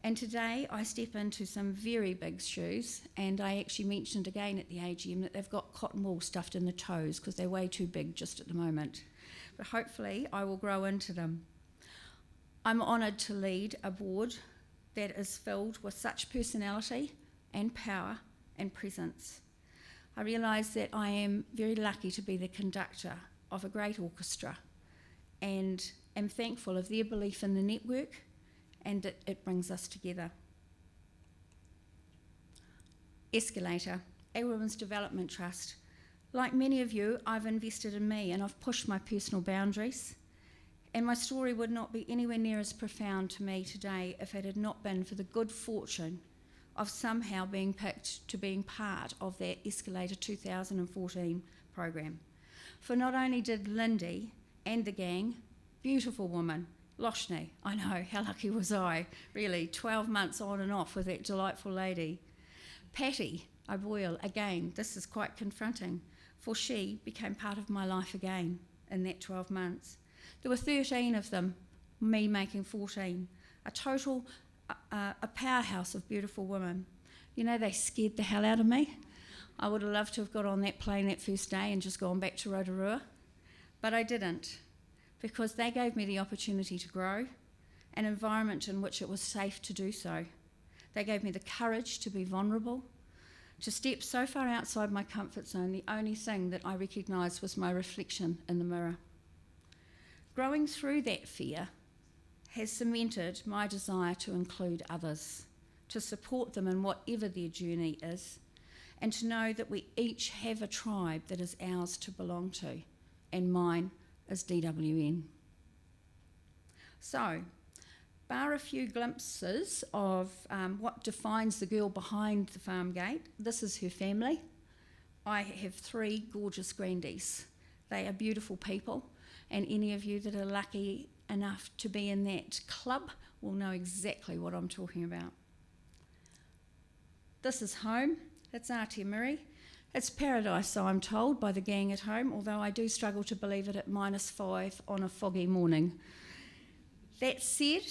And today I step into some very big shoes, and I actually mentioned again at the AGM that they've got cotton wool stuffed in the toes because they're way too big just at the moment. But hopefully I will grow into them. I'm honoured to lead a board that is filled with such personality and power and presence. I realise that I am very lucky to be the conductor of a great orchestra and am thankful of their belief in the network and that it brings us together. Escalator, a Women's Development Trust. Like many of you, I've invested in me and I've pushed my personal boundaries, and my story would not be anywhere near as profound to me today if it had not been for the good fortune of somehow being picked to being part of that Escalator 2014 program. For not only did Lindy and the gang, beautiful woman, Loshni, I know, how lucky was I, really, 12 months on and off with that delightful lady. Patty, I boil, again, this is quite confronting, for she became part of my life again in that 12 months. There were 13 of them, me making 14, a total, a powerhouse of beautiful women. You know, they scared the hell out of me. I would have loved to have got on that plane that first day and just gone back to Rotorua, but I didn't, because they gave me the opportunity to grow, an environment in which it was safe to do so. They gave me the courage to be vulnerable, to step so far outside my comfort zone, the only thing that I recognised was my reflection in the mirror. Growing through that fear has cemented my desire to include others, to support them in whatever their journey is, and to know that we each have a tribe that is ours to belong to, and mine is DWN. So, bar a few glimpses of what defines the girl behind the farm gate, this is her family. I have 3 gorgeous grandies. They are beautiful people, and any of you that are lucky enough to be in that club will know exactly what I'm talking about. This is home. It's Aotearoa. It's paradise, so I'm told, by the gang at home, although I do struggle to believe it at -5 on a foggy morning. That said,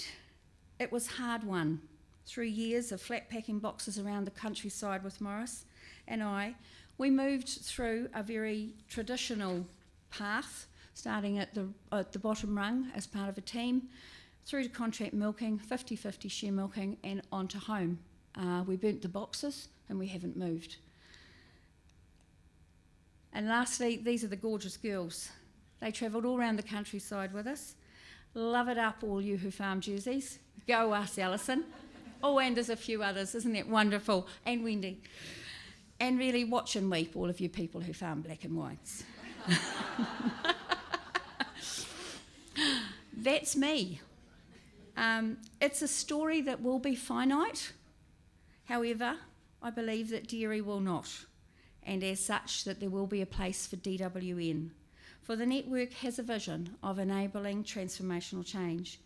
it was hard won. 3 years of flat packing boxes around the countryside with Morris and we moved through a very traditional path, starting at the bottom rung as part of a team, through to contract milking, 50-50 share milking, and onto home. We burnt the boxes and we haven't moved. And lastly, these are the gorgeous girls. They travelled all around the countryside with us. Love it up, all you who farm jerseys. Go us, Alison. Oh, and there's a few others, isn't it wonderful? And Wendy. And really watch and weep, all of you people who farm black and whites. That's me. It's a story that will be finite. However, I believe that dairy will not, and as such that there will be a place for DWN. For the network has a vision of enabling transformational change.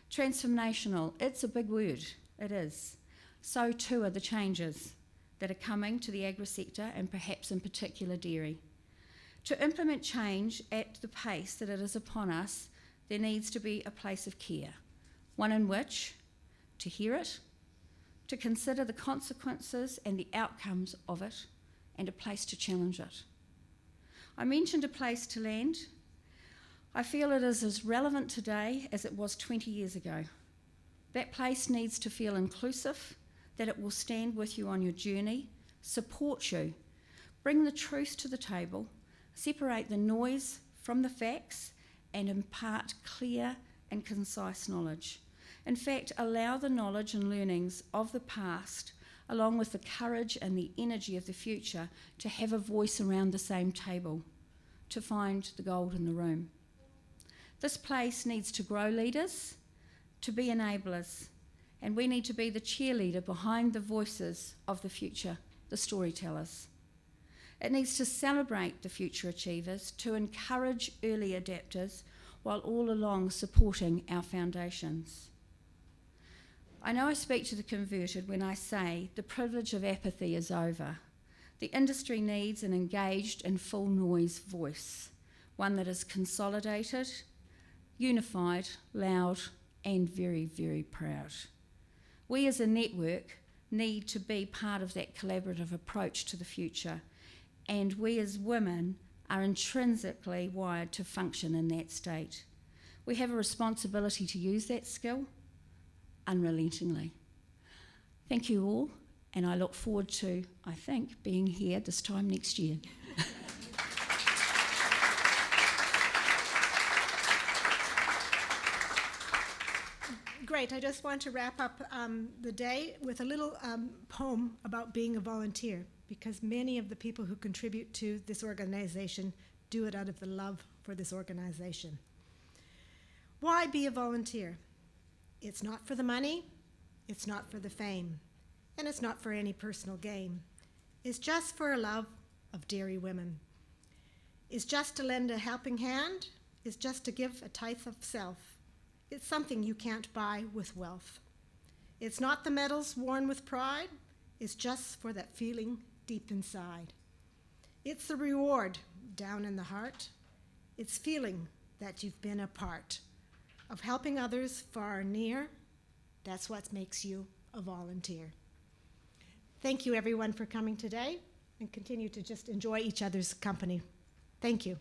Transformational, it's a big word, it is. So too are the changes that are coming to the agri sector and perhaps in particular dairy. To implement change at the pace that it is upon us, there needs to be a place of care, one in which to hear it, to consider the consequences and the outcomes of it, and a place to challenge it. I mentioned a place to land. I feel it is as relevant today as it was 20 years ago. That place needs to feel inclusive, that it will stand with you on your journey, support you, bring the truth to the table, separate the noise from the facts, and impart clear and concise knowledge. In fact, allow the knowledge and learnings of the past, along with the courage and the energy of the future, to have a voice around the same table, to find the gold in the room. This place needs to grow leaders, to be enablers, and we need to be the cheerleader behind the voices of the future, the storytellers. It needs to celebrate the future achievers, to encourage early adapters, while all along supporting our foundations. I know I speak to the converted when I say the privilege of apathy is over. The industry needs an engaged and full noise voice, one that is consolidated, unified, loud, and very, very proud. We as a network need to be part of that collaborative approach to the future, and we as women are intrinsically wired to function in that state. We have a responsibility to use that skill unrelentingly. Thank you all, and I look forward to, I think, being here this time next year. Great. I just want to wrap up the day with a little poem about being a volunteer, because many of the people who contribute to this organization do it out of the love for this organization. Why be a volunteer? It's not for the money, it's not for the fame, and it's not for any personal gain. It's just for a love of dairy women. It's just to lend a helping hand, it's just to give a tithe of self. It's something you can't buy with wealth. It's not the medals worn with pride, it's just for that feeling deep inside. It's the reward down in the heart. It's feeling that you've been a part of helping others far and near. That's what makes you a volunteer. Thank you everyone for coming today, and continue to just enjoy each other's company. Thank you.